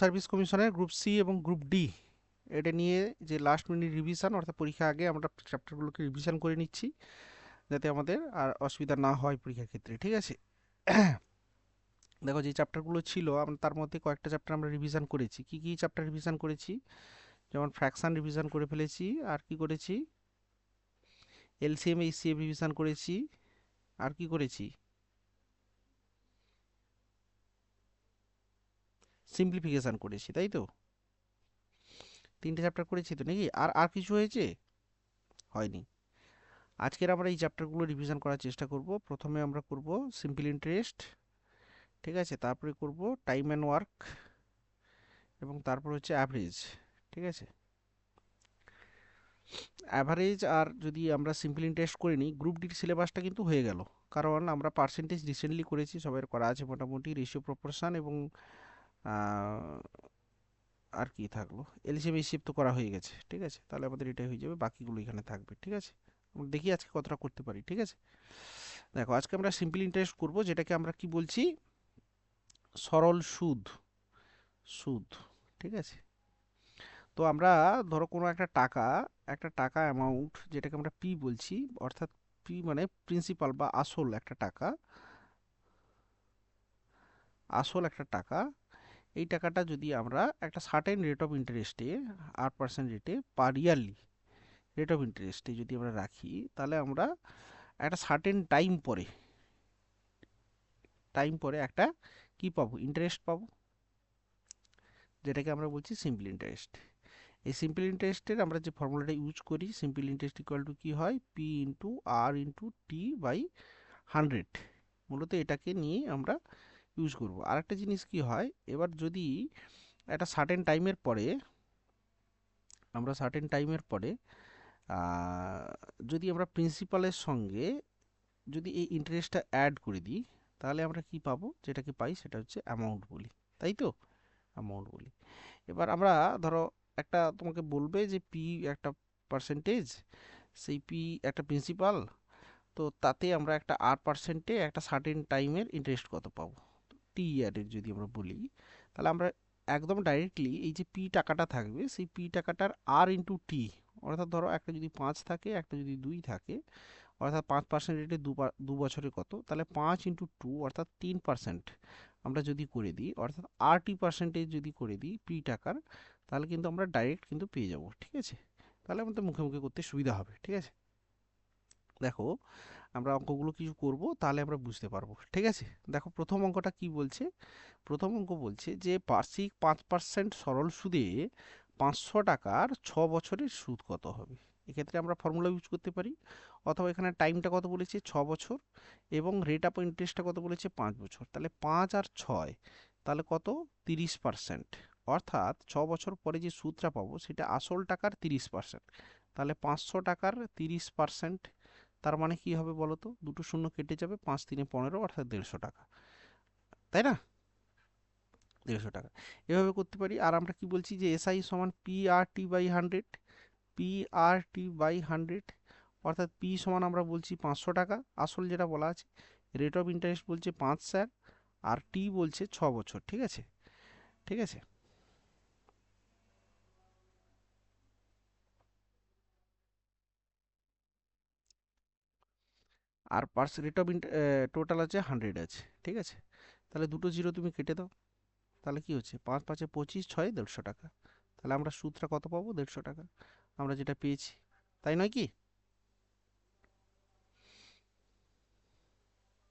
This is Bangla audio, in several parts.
সার্ভিস কমিশনের গ্রুপ সি এবং গ্রুপ ডি এটা নিয়ে যে লাস্ট মিনিট রিভিশন, অর্থাৎ পরীক্ষা আগে আমরা চ্যাপ্টারগুলোকে রিভিশন করে নিচ্ছি যাতে আমাদের আর অসুবিধা না হয় পরীক্ষার ক্ষেত্রে, ঠিক আছে? দেখো, যে চ্যাপ্টারগুলো ছিল আমরা তার মধ্যে কয়েকটা চ্যাপ্টার আমরা রিভিশন করেছি। কি কি চ্যাপ্টার রিভিশন করেছি? যেমন ফ্র্যাকশন রিভিশন করে ফেলেছি, আর কি করেছি, এলসিএম এইচসিএফ রিভিশন করেছি, আর কি করেছি, সিম্পলিফিকেশন করেছি, তাই তো? তিনটে চ্যাপ্টার করেছি তো নাকি? আর আর কিছু হয়েছে? হয়নি। আজকের আমরা এই চ্যাপ্টারগুলো রিভিশন করার চেষ্টা করব। প্রথমে আমরা করব সিম্পল ইন্টারেস্ট, ঠিক আছে? তারপরে করব টাইম অ্যান্ড ওয়ার্ক, এবং তারপর হচ্ছে অ্যাভারেজ, ঠিক আছে? অ্যাভারেজ আর যদি আমরা সিম্পল ইন্টারেস্ট করে নিই, গ্রুপ ডির সিলেবাসটা কিন্তু হয়ে গেল, কারণ আমরা পার্সেন্টেজ রিসেন্টলি করেছি, সবাই করা আছে মোটামুটি, রেশিও প্রপোর্শন এবং আর কি থাকলো, এলসিএম এইচসিএফ তো করা হয়ে গেছে, ঠিক আছে? তাহলে আমাদের এটাই হয়ে যাবে, বাকিগুলো এখানে থাকবে, ঠিক আছে? আমরা দেখি আজকে কতটা করতে পারি, ঠিক আছে? দেখো, আজকে আমরা সিম্পল ইন্টারেস্ট করব, যেটাকে আমরা কি বলছি, সরল সুদ, সুদ, ঠিক আছে? তো আমরা ধরো কোনো একটা টাকা অ্যামাউন্ট, যেটাকে আমরা পি বলছি, অর্থাৎ পি মানে প্রিন্সিপাল বা আসল একটা টাকা, আসল একটা টাকা, এই টাকাটা যদি আমরা একটা সার্টেন রেট অফ ইন্টারেস্টে, 8% রেটে পার ইয়ারলি রেট অফ ইন্টারেস্টে যদি আমরা রাখি, তাহলে আমরা একটা সার্টেন টাইম পরে একটা কি পাবো, ইন্টারেস্ট পাবো, যেটাকে আমরা বলছি সিম্পল ইন্টারেস্ট। এই সিম্পল ইন্টারেস্টের আমরা যে ফর্মুলাটা ইউজ করি, সিম্পল ইন্টারেস্ট ইকুয়াল টু কি হয়, P into R into T by 100, মূলত এটাকে নিয়ে আমরা ইউজ করব। আর একটা জিনিস কি হয়, এবার যদি একটা সার্টেন টাইমের পরে, আমরা সার্টেন টাইমের পরে যদি আমরা প্রিন্সিপালের সঙ্গে যদি এই ইন্টারেস্টটা অ্যাড করে দিই, তাহলে আমরা কি পাবো, যেটাকে পাই সেটা হচ্ছে অ্যামাউন্ট বলি, তাই তো? অ্যামাউন্ট বলি। এবার আমরা ধরো একটা তোমাকে বলবে যে পি একটা পার্সেন্টেজ, সেই পি একটা প্রিন্সিপাল, তো তাতে আমরা একটা 8%-এ একটা সার্টেন টাইমের ইন্টারেস্ট কত পাবো, টি ইয়ারের যদি আমরা বলি, তাহলে আমরা একদম ডাইরেক্টলি এই যে পি টাকাটা থাকবে, সেই পি টাকাটার আর ইন্টু টি, অর্থাৎ ধরো একটা যদি 5 থাকে, একটা যদি 2 থাকে, অর্থাৎ 5% রেটে 2 বছরে কত, তাহলে 5 ইন্টু 2 অর্থাৎ 3% আমরা যদি করে দিই, অর্থাৎ 80% যদি করে দিই পি টাকার, তাহলে কিন্তু আমরা ডাইরেক্ট কিন্তু পেয়ে যাব, ঠিক আছে? তাহলে আমাদের মুখে মুখে করতে সুবিধা হবে, ঠিক আছে? দেখো, আমরা অঙ্কগুলো কিছু করব, তাহলে আমরা বুঝতে পারবো, ঠিক আছে? দেখো, প্রথম অঙ্কটা কি বলছে। প্রথম অঙ্ক বলছে যে বার্ষিক 5% সরল সুদে 500 টাকার 6 বছরের সুদ কত হবে। এক্ষেত্রে আমরা ফর্মুলা ইউজ করতে পারি, অথবা এখানে টাইমটা কত বলেছে, 6 বছর, এবং রেট অফ ইন্টারেস্টটা কত বলেছে, 5 বছর, তাহলে 5 আর 6, তাহলে কত, 30%, অর্থাৎ 6 বছর পরে যে সুদটা পাবো সেটা আসল টাকার 30%, তাহলে 500 টাকার 30%, তার মানে কি হবে বলো তো, দুটো শূন্য কেটে যাবে, 5 3 15, অর্থাৎ 150 টাকা, তাই না? 150 টাকা। এভাবে করতে পারি। আর আমরা কি বলছি, যে এসআই সমান P R T by 100, P R T by 100, অর্থাৎ পি সমান আমরা বলছি 500 টাকা আসল যেটা বলা আছে, রেট অফ ইন্টারেস্ট বলছে 5 স্যার, আর টি বলছে 6 বছর, ঠিক আছে? ঠিক আছে। আর রেট অফ টোটাল আছে 100 আছে, ঠিক আছে? তাহলে দুটো জিরো তুমি কেটে দাও, তাহলে কি হচ্ছে, 5 5 25, 6 150 টাকা, তাহলে আমরা সুদটা কত পাবো, 150 টাকা, আমরা যেটা পেয়েছি, তাই নয় কি?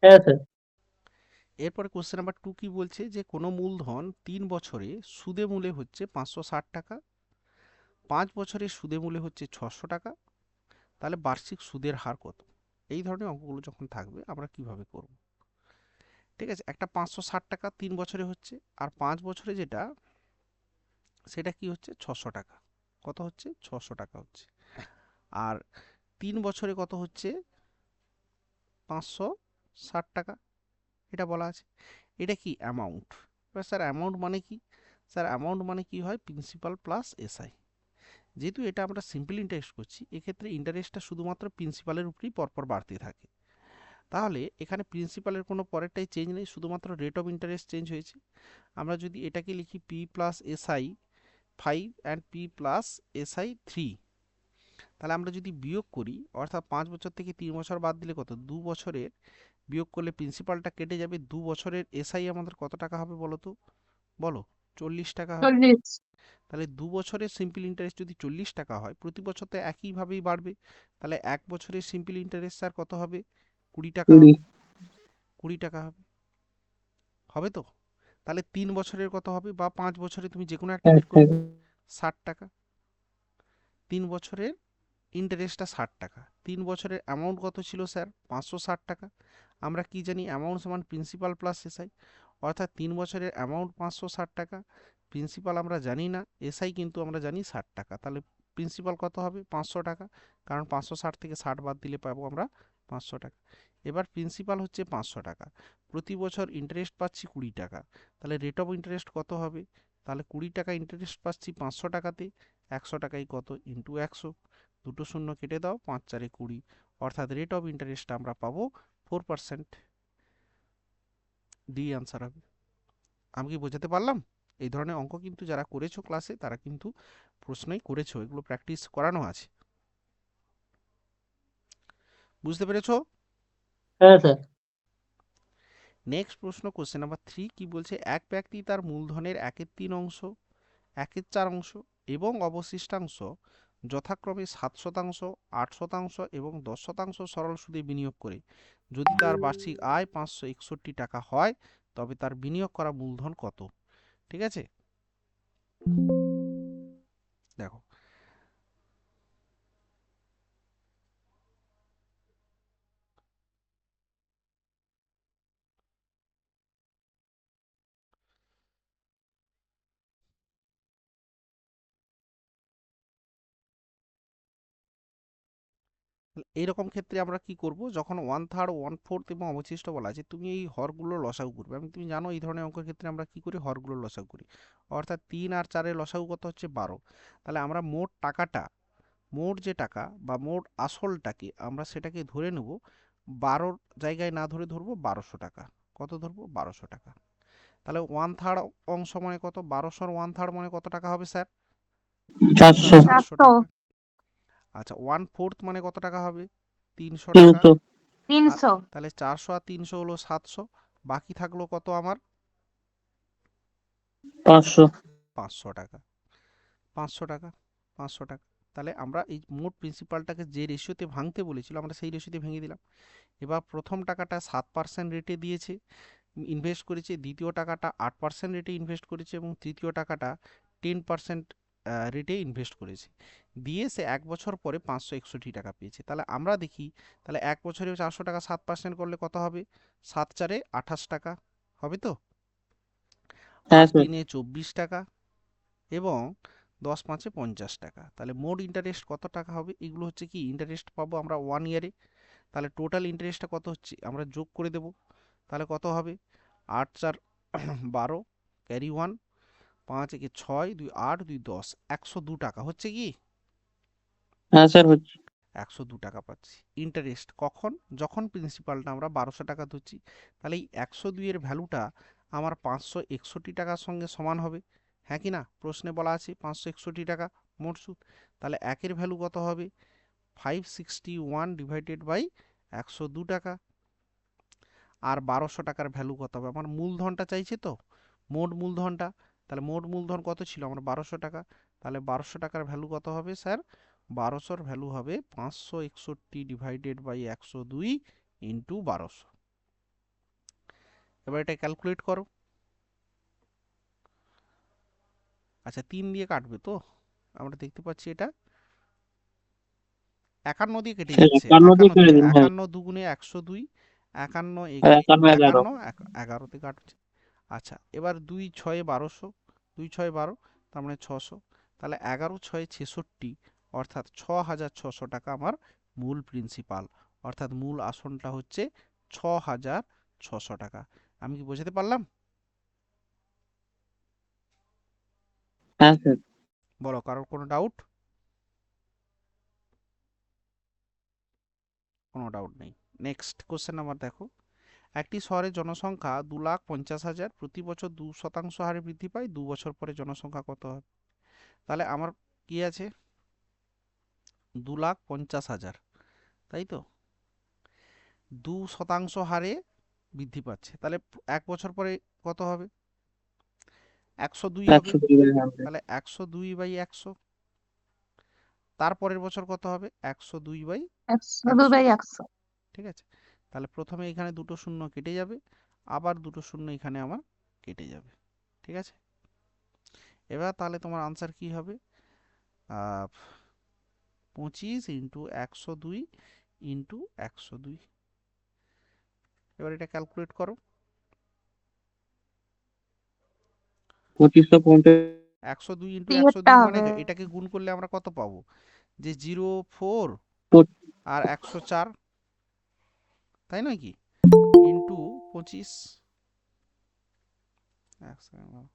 হ্যাঁ স্যার। এরপরে কোশ্চেন নাম্বার 2 কি বলছে, যে কোনো মূলধন 3 বছরে সুদে মূলে হচ্ছে 560 টাকা, 5 বছরে সুদে মূলে হচ্ছে 600 টাকা, তাহলে বার্ষিক সুদের হার কত? এই ধরনের অঙ্কগুলো যখন থাকবে আমরা কিভাবে করব, ঠিক আছে? একটা 560 টাকা 3 বছরে হচ্ছে, আর 5 বছরে যেটা, সেটা কি হচ্ছে, 600 টাকা, কত হচ্ছে, 600 টাকা হচ্ছে, আর 3 বছরে কত হচ্ছে, 560 টাকা, এটা বলা আছে। এটা কি অ্যামাউন্ট। এবার স্যার অ্যামাউন্ট মানে কি, স্যার অ্যামাউন্ট মানে কি হয়, প্রিন্সিপাল প্লাস এসআই। যেহেতু এটা আমরা সিম্পল ইন্টারেস্ট করছি, এক্ষেত্রে ইন্টারেস্টটা শুধুমাত্র প্রিন্সিপালের উপরেই পরপর বাড়তে থাকে, তাহলে এখানে প্রিন্সিপালের কোনো পরেরটাই চেঞ্জ নেই, শুধুমাত্র রেট অফ ইন্টারেস্ট চেঞ্জ হয়েছে। আমরা যদি এটাকে লিখি P plus SI 5 and P plus SI 3, তাহলে আমরা যদি বিয়োগ করি, অর্থাৎ 5 বছর থেকে 3 বছর বাদ দিলে কত, 2 বছরের বিয়োগ করলে প্রিন্সিপালটা কেটে যাবে, 2 বছরের এসআই আমাদের কত টাকা হবে বলো তো, বলো, 40 টাকা হবে। 40। তাহলে 2 বছরের সিম্পল ইন্টারেস্ট যদি 40 টাকা হয়, প্রতি বছর তো একইভাবেই বাড়বে, তাহলে 1 বছরের সিম্পল ইন্টারেস্ট স্যার কত হবে, 20 টাকা 20। হবে, 20 টাকা হবে, হবে তো? তাহলে 3 বছরের কত হবে, বা 5 বছরে তুমি যে কোনো একটা 60 বের করবে, টাকা। 60 টাকা। 3 বছরের ইন্টারেস্টটা 60 টাকা, 3 বছরের অ্যামাউন্ট কত ছিল স্যার, 560 টাকা। আমরা কি জানি, অ্যামাউন্ট সমান প্রিন্সিপাল প্লাস এসআই, অর্থাৎ 3 বছরের অ্যামাউন্ট 560 টাকা, প্রিন্সিপাল আমরা জানি না, এসআই কিন্তু আমরা জানি 60 টাকা, তাহলে প্রিন্সিপাল কত হবে, 500 টাকা, কারণ 560 থেকে 60 বাদ দিলে পাবো আমরা 500 টাকা। এবার প্রিন্সিপাল হচ্ছে 500 টাকা, প্রতি বছর ইন্টারেস্ট পাচ্ছি 20 টাকা, তাহলে রেট অফ ইন্টারেস্ট কত হবে, তাহলে 20 টাকা ইন্টারেস্ট পাচ্ছি 500 টাকাতে, 100 টাকাই কত ইন্টু 100, দুটো শূন্য কেটে দাও, 5 4 20, অর্থাৎ রেট অফ ইন্টারেস্ট আমরা পাবো 4%। ডি আনসার হবে। আমি কি বোঝাতে পারলাম? এই ধরনের অঙ্ক কিন্তু যারা করেছো ক্লাসে, তারা কিন্তু প্রশ্নই করেছো, এগুলো প্র্যাকটিস করানো আছে। বুঝতে পেরেছো? হ্যাঁ স্যার। নেক্সট প্রশ্ন, কোশ্চেন নাম্বার 3 কি বলছে, এক ব্যক্তি তার মূলধনের 1/3 অংশ, 1/4 অংশ এবং অবশিষ্টাংশ যথাক্রমে 7%, 8% এবং 10% সরল সুদে বিনিয়োগ করে, যদি তার বার্ষিক আয় 561 টাকা হয়, তবে তার বিনিয়োগ করা মূলধন কত? ঠিক আছে, দেখো এইরকম ক্ষেত্রে আমরা কি করব, যখন 1/3, 1/4 এবং অবশিষ্ট বলা আছে, তুমি এই হরগুলো লসাগু করবে। তুমি জানো এই ধরনের অঙ্কের ক্ষেত্রে আমরা কি করি, হরগুলো লসাগু করি, অর্থাৎ 3 আর 4-এর লসাগু কত হচ্ছে 12। তাহলে আমরা মোট টাকাটা, মোট যে টাকা বা মোট আসলটাকে আমরা সেটাকে ধরে নেব, 12 জায়গায় না ধরে ধরবো 1200 টাকা। কত ধরবো, 1200 টাকা। তাহলে 1/3 অংশ মানে কত, 1200-র 1/3 মানে কত টাকা হবে স্যার, স্যার 400। 400 400। টাকা। আচ্ছা, 1/4 মানে কত টাকা হবে, 300 টাকা। 300। 300। তাহলে 400 আর 300 হলো 700, বাকি থাকলো কত আমার, 500। 500 টাকা, 500 টাকা, 500 টাকা। তাহলে আমরা এই মোট প্রিন্সিপালটাকে যে রেশিওতে ভাঙতে বলেছিল, আমরা সেই রেশিওতে ভেঙে দিলাম। এবার প্রথম টাকাটা 7% রেটে দিয়েছে, ইনভেস্ট করেছে, দ্বিতীয় টাকাটা 8% রেটে ইনভেস্ট করেছে, এবং তৃতীয় টাকাটা 10% রেটে ইনভেস্ট করেছে, দিয়ে সে 1 বছর পরে 561 টাকা পেয়েছে। তাহলে আমরা দেখি, তাহলে 1 বছরে 400 টাকা 7% করলে কত হবে, 7 4-এ 28 টাকা হবে তো, হ্যাঁ 8 স্যার। 3-এ 24 টাকা এবং 10 5-এ 50 টাকা। তাহলে মোট ইন্টারেস্ট কত টাকা হবে, এগুলো হচ্ছে কি ইন্টারেস্ট পাবো আমরা 1 ইয়ারে। তাহলে টোটাল ইন্টারেস্টটা কত হচ্ছে আমরা যোগ করে দেব, তাহলে কত হবে, 8 4 12, ক্যারি 1, 5 একে 6, 2 8, 2 10, 102 টাকা হচ্ছে কি, হ্যাঁ স্যার হচ্ছে। 102 টাকা পাচ্ছি ইন্টারেস্ট। কখন, যখন প্রিন্সিপালটা আমরা 1200 টাকা ধরছি। তাহলে এই 102 এর ভ্যালুটা আমার 561 টাকার সঙ্গে সমান হবে, হ্যাঁ কি না, প্রশ্নে বলা আছে 561 টাকা মোট সুদ। তাহলে একের ভ্যালু কত হবে, 561 ডিভাইডেড বাই 102 টাকা। আর 1200 টাকার ভ্যালু কত হবে, আমার মূলধনটা চাইছে তো, মোট মূলধনটা। তাহলে মোট মূলধন কত ছিল আমার 1200 টাকা, তাহলে 1200 টাকার ভ্যালু কত হবে স্যার, 1200-র ভ্যালু হবে 561 ডিভাইডেড বাই 102 ইন্টু 1200। এবার এটা ক্যালকুলেট করো। আচ্ছা, 3 দিয়ে কাটবে তো, আমরা দেখতে পাচ্ছি এটা 51 দিয়ে কেটে হ্যাঁ, যাচ্ছে, 51 দিয়ে 51 কেটে দিয়ে, দিন। হ্যাঁ। 51 দুগুণে 102, 51 আর 51 11। 51, 11তে কাটছে। আচ্ছা, এবার 2 6 1200, 2 6 12, তার মানে 600। তাহলে 11 6 66, অর্থাৎ 6600 টাকা আমার মূল প্রিন্সিপাল, অর্থাৎ মূল আসনটা হচ্ছে 6600 টাকা। আমি কি বোঝাতে পারলাম? হ্যাঁ স্যার। বলো, কারোর কোনো ডাউট? কোনো ডাউট নেই। নেক্সট কোশ্চেন নাম্বার দেখো, একটি শহরের জনসংখ্যা 2,50,000, প্রতি বছর 2% হারে বৃদ্ধি পায়, 2 বছর পরে জনসংখ্যা কত হবে? তাহলে আমার কি আছে, 2,50,000, তাই তো, 2% হারে বৃদ্ধি পাচ্ছে, তাহলে 1 বছর পরে কত হবে? 102 হবে। 102/100। তাহলে 102/100, তারপরের বছর কত হবে? 102/100। 102/100। ঠিক আছে, তাহলে প্রথমে এখানে দুটো শূন্য কেটে যাবে, আবার দুটো শূন্য এখানে আমার কেটে যাবে। ঠিক আছে, এবার তাহলে তোমার আনসার কি হবে? 25 × 102 × 102। এবার এটা ক্যালকুলেট করো। 2550। 102 × 102 মানে হবে। এটাকে গুণ করলে আমরা কত পাবো? যে 04 আর 104, তাই নয় কি, ইন্টু 25। এক সেকেন্ড,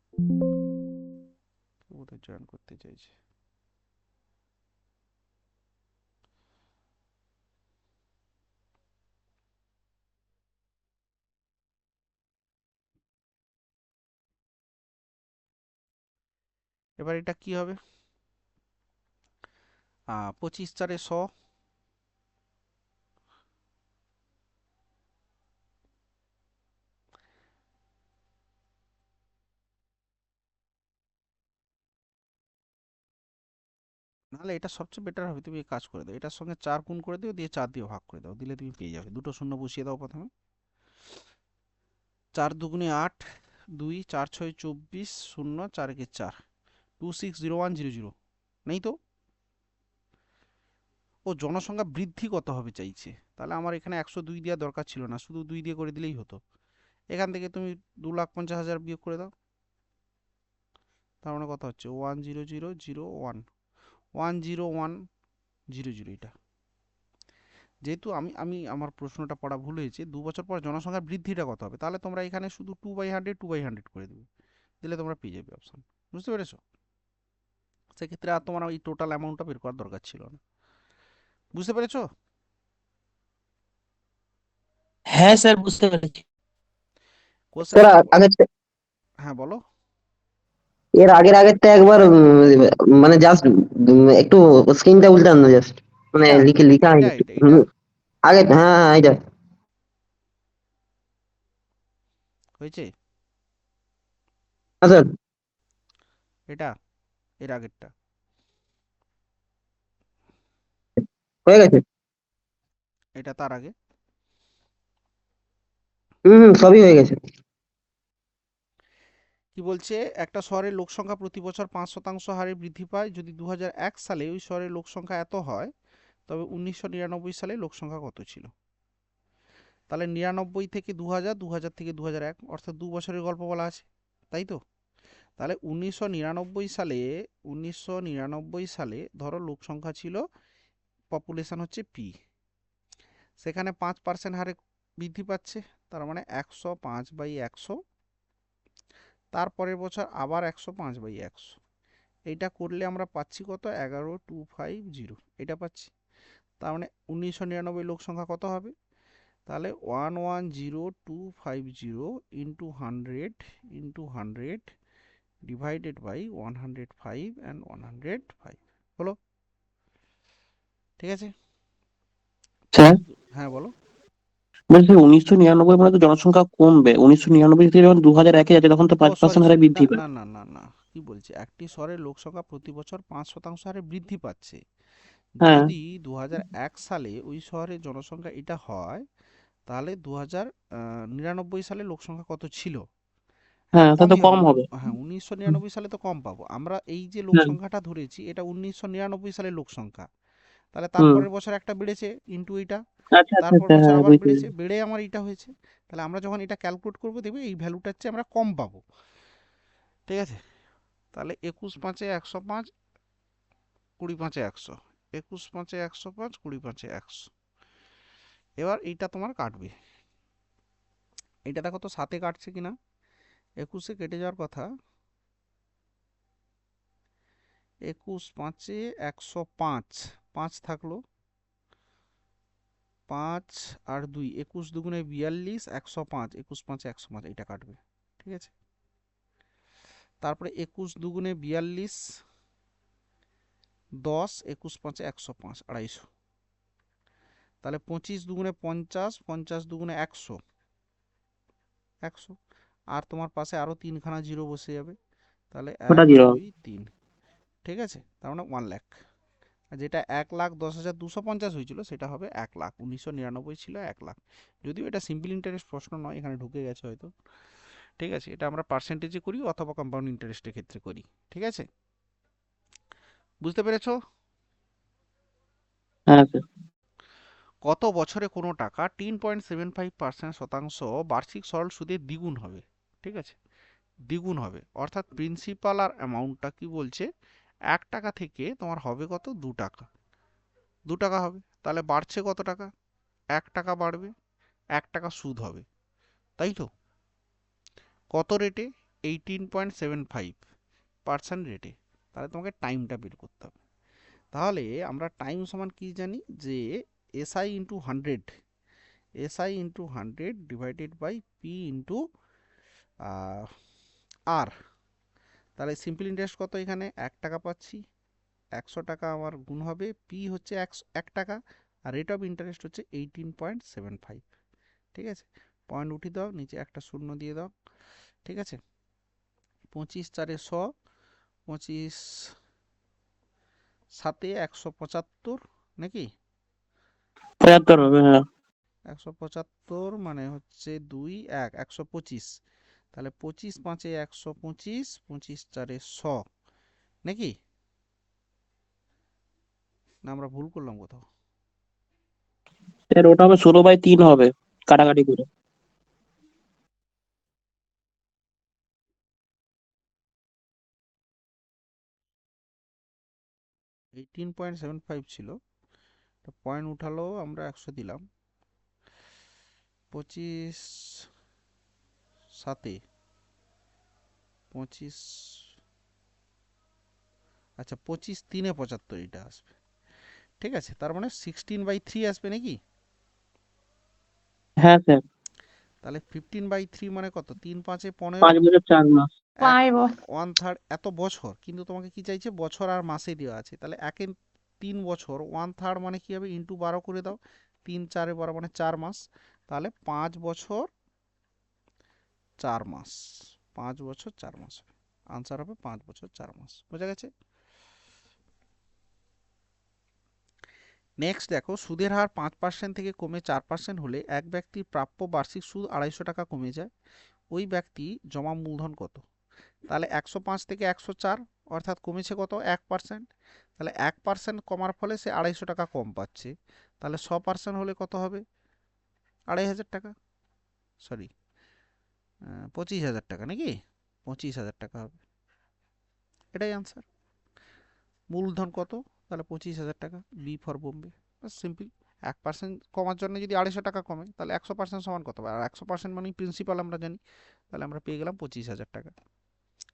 বোধহয় জয়েন করতে চাইছে। এবার এটা কি হবে? 25 × 4 = 100। নাহলে এটা সবচেয়ে বেটার হবে, তুমি এক কাজ করে দাও, এটার সঙ্গে 4 গুণ করে দিও, দিয়ে 4 দিয়ে ভাগ করে দাও, দিলে তুমি পেয়ে যাবে। দুটো শূন্য বসিয়ে দাও প্রথমে। 4×2 = 8, 2, 4×6 = 24, 0, 4 × 4, 260100। নেই তো? ও জনসংখ্যা বৃদ্ধি কত হবে চাইছে, তাহলে আমার এখানে 102 দেওয়ার দরকার ছিল না, শুধু 2 দিয়ে করে দিলেই হতো। এখান থেকে তুমি 2,50,000 বিয়োগ করে দাও, তার মানে কত হচ্ছে? 10001, 10100। এটা যেহেতু আমি আমি আমার প্রশ্নটা পড়া ভুল হয়েছে, 2 বছর পর জনসংখ্যার বৃদ্ধিটা কত হবে, তাহলে তোমরা এখানে শুধু 2/100, 2/100 করে দেবে, দিলে তোমরা পেয়ে যাবে অপশন। বুঝতে পেরেছো? সেক্ষেত্রে আর তোমার এই টোটাল অ্যামাউন্টটা বের করার দরকার ছিল না। বুঝতে পেরেছো? হ্যাঁ স্যার, বুঝতে পেরেছি। কোশ্চেন স্যার নাম্বার, আগের হ্যাঁ বলো। এর আগেরটা একবার মানে জাস্ট একটু স্ক্রিনটা উল্টান না, জাস্ট মানে এটা লিখে লিখা হয়নি এটা একটু। এটা এটা আগে হ্যাঁ হ্যাঁ এইটা। হয়েছে? হ্যাঁ স্যার, এটা এর আগেরটা। হয়ে গেছে। এটা তার আগে। সবই হয়ে গেছে। কি বলছে, একটা শহরের লোক সংখ্যা প্রতি বছর 5% হারে বৃদ্ধি পায়, যদি 2001 সালে ওই শহরের লোক সংখ্যা এত হয়, তবে 1999 সালে লোক সংখ্যা কত ছিল? তাহলে 99 থেকে 2000, 2000 থেকে 2001, অর্থাৎ 2 বছরের গল্প বলা আছে, তাই তো? তাহলে 1999 সালে ধরো লোক সংখ্যা ছিল, পপুলেশন হচ্ছে পি, সেখানে 5% হারে বৃদ্ধি পাচ্ছে, তার মানে 105/100। তারপরের বছর আবার 105/100। এইটা করলে আমরা পাচ্ছি কত? 11,250, এটা পাচ্ছি। তার মানে 1999 লোক সংখ্যা কত হবে? তাহলে 110250 into 100 into 100 divided by 105 and 105 হলো। ঠিক আছে, স্যার হ্যাঁ বলো। বলছি 1999 মানে তো জনসংখ্যা কমবে, 1999 থেকে যখন 2001-এ যাচ্ছে তখন তো ও সরি 5% হারে সরি, না বৃদ্ধি পায়। না না না না, কি বলছি, একটি শহরের লোক সংখ্যা প্রতি বছর 5% হারে বৃদ্ধি পাচ্ছে, হ্যাঁ যদি 2001 সালে ওই শহরের জনসংখ্যা এটা হয়, তাহলে 2099 সালে লোক সংখ্যা কত ছিল? হ্যাঁ হ্যাঁ, তা তো কমই হবে। কম হবে। হ্যাঁ 1999 সালে তো কম পাবো আমরা, এই যে লোক হুম সংখ্যাটা ধরেছি এটা 1999 সালের লোক সংখ্যা, তাহলে হুম। তারপরের বছর একটা বেড়েছে ইন্টু এইটা, আচ্ছা আচ্ছা তারপর আচ্ছা, বছর হ্যাঁ আবার বুঝতে বেড়েছে, পেরেছি। বেড়ে আমার এটা হয়েছে, তাহলে আমরা যখন এটা ক্যালকুলেট করবো দেখবে এই ভ্যালুটা হচ্ছে আমরা কম পাবো। ঠিক আছে, তাহলে 21×5=105, 20×5=100, 21×5=105, 20×5=100। এবার এইটা তোমার কাটবে, এইটা দেখো তো 7-এ কাটছে কিনা, 21-এ কেটে যাওয়ার কথা, 21×5=105, 5 থাকলো, 5 আর 2 21 দুগুণে 42 105 21 5 105 এটা কাটবে, ঠিক আছে। তারপরে 21 দুগুণে 42 10 21 5 105 250। তাহলে 25 দুগুণে 50 50 দুগুণে 100 100। আর তোমার পাশে আরো তিনখানা জিরো বসে যাবে, তাহলে ওটা 1 জিরো। 2 3, ঠিক আছে। তার মানে 1 লাখ। আর যেটা 1,10,250 হয়েছিল সেটা হবে 1 লাখ, 1999 ছিল 1 লাখ। যদিও এটা সিম্পল ইন্টারেস্ট প্রশ্ন নয়, এখানে ঢুকে গেছে হয়তো, ঠিক আছে। এটা আমরা পার্সেন্টেজে করি অথবা কম্পাউন্ড ইন্টারেস্টের ক্ষেত্রে করি, ঠিক আছে। বুঝতে পেরেছো? হ্যাঁ স্যার। কত বছরে কোনো টাকা 10.75% শতাংশ বার্ষিক সরল সুদে দ্বিগুণ হবে, ঠিক আছে। দ্বিগুণ হবে অর্থাৎ প্রিন্সিপাল আর অ্যামাউন্টটা কি বলছে, 1 টাকা থেকে তোমার হবে কত, 2 টাকা, 2 টাকা হবে। তাহলে বাড়ছে কত টাকা, 1 টাকা বাড়বে, 1 টাকা সুদ হবে, তাই তো। কত রেটে, 18.75% রেটে। তাহলে তোমাকে টাইমটা বের করতে হবে। তাহলে আমরা টাইম সমান কি জানি, যে SI into 100, SI into 100 divided by P into R. তাহলে সিম্পল ইন্টারেস্ট কত, এখানে 1 টাকা পাচ্ছি, 100 টাকা আমার গুণ হবে, পি হচ্ছে 1 টাকা, আর রেট অফ ইন্টারেস্ট হচ্ছে 18.75, ঠিক আছে। পয়েন্ট উঠিয়ে দাও, নিচে একটা শূন্য দিয়ে দাও, ঠিক আছে। 25 4 100, 25 7 175 নাকি, 75 হবে, হ্যাঁ। 175 মানে হচ্ছে 2 1 125। তাহলে 25 5 125, 25 4 100 নাকি, না আমরা ভুল করলাম কোথাও? স্যার ওটা হবে 16/3 হবে, কাটাকাটি করে। 18.75 ছিল, পয়েন্ট উঠালো, আমরা 100 দিলাম। 25 7 25, আচ্ছা 25 3 75 এটা আসবে, ঠিক আছে। তার মানে 16/3 আসবে নাকি। হ্যাঁ স্যার। তাহলে 15/3 মানে কত, 3 5 15, 5 বছর 4 মাস। এক 1/3 এত বছর, কিন্তু তোমাকে কি চাইছে, বছর আর মাসে দেওয়া আছে। তাহলে 3 বছর 1/3 মানে কি হবে, ইন্টু 12 করে দাও, 3 4 12 মানে 4 মাস। তাহলে 5 বছর 4 মাস, 5 বছর 4 মাস হবে, আনসার হবে 5 বছর 4 মাস। বোঝা গেছে? নেক্সট দেখো, সুদের হার 5% থেকে কমে 4% হলে এক ব্যক্তির প্রাপ্য বার্ষিক সুদ 250 টাকা কমে যায়। ওই ব্যক্তি জমা মূলধন কত? তাহলে 105 থেকে 104, অর্থাৎ কমেছে কত, 1%। তাহলে 1% কমার ফলে সে 250 টাকা কম পাচ্ছে। তাহলে 100% হলে কত হবে, 2,500 টাকা, সরি 25,000 টাকা নাকি, 25,000 টাকা হবে, এটাই আনসার। মূলধন কত, তাহলে 25,000 টাকা, বি ফর বোম্বে। সিম্পল। 1% কমার জন্য যদি 250 টাকা কমে, তাহলে 100% সমান কত হবে, আর 100% মানে প্রিন্সিপাল আমরা জানি, তাহলে আমরা পেয়ে গেলাম 25,000 টাকা।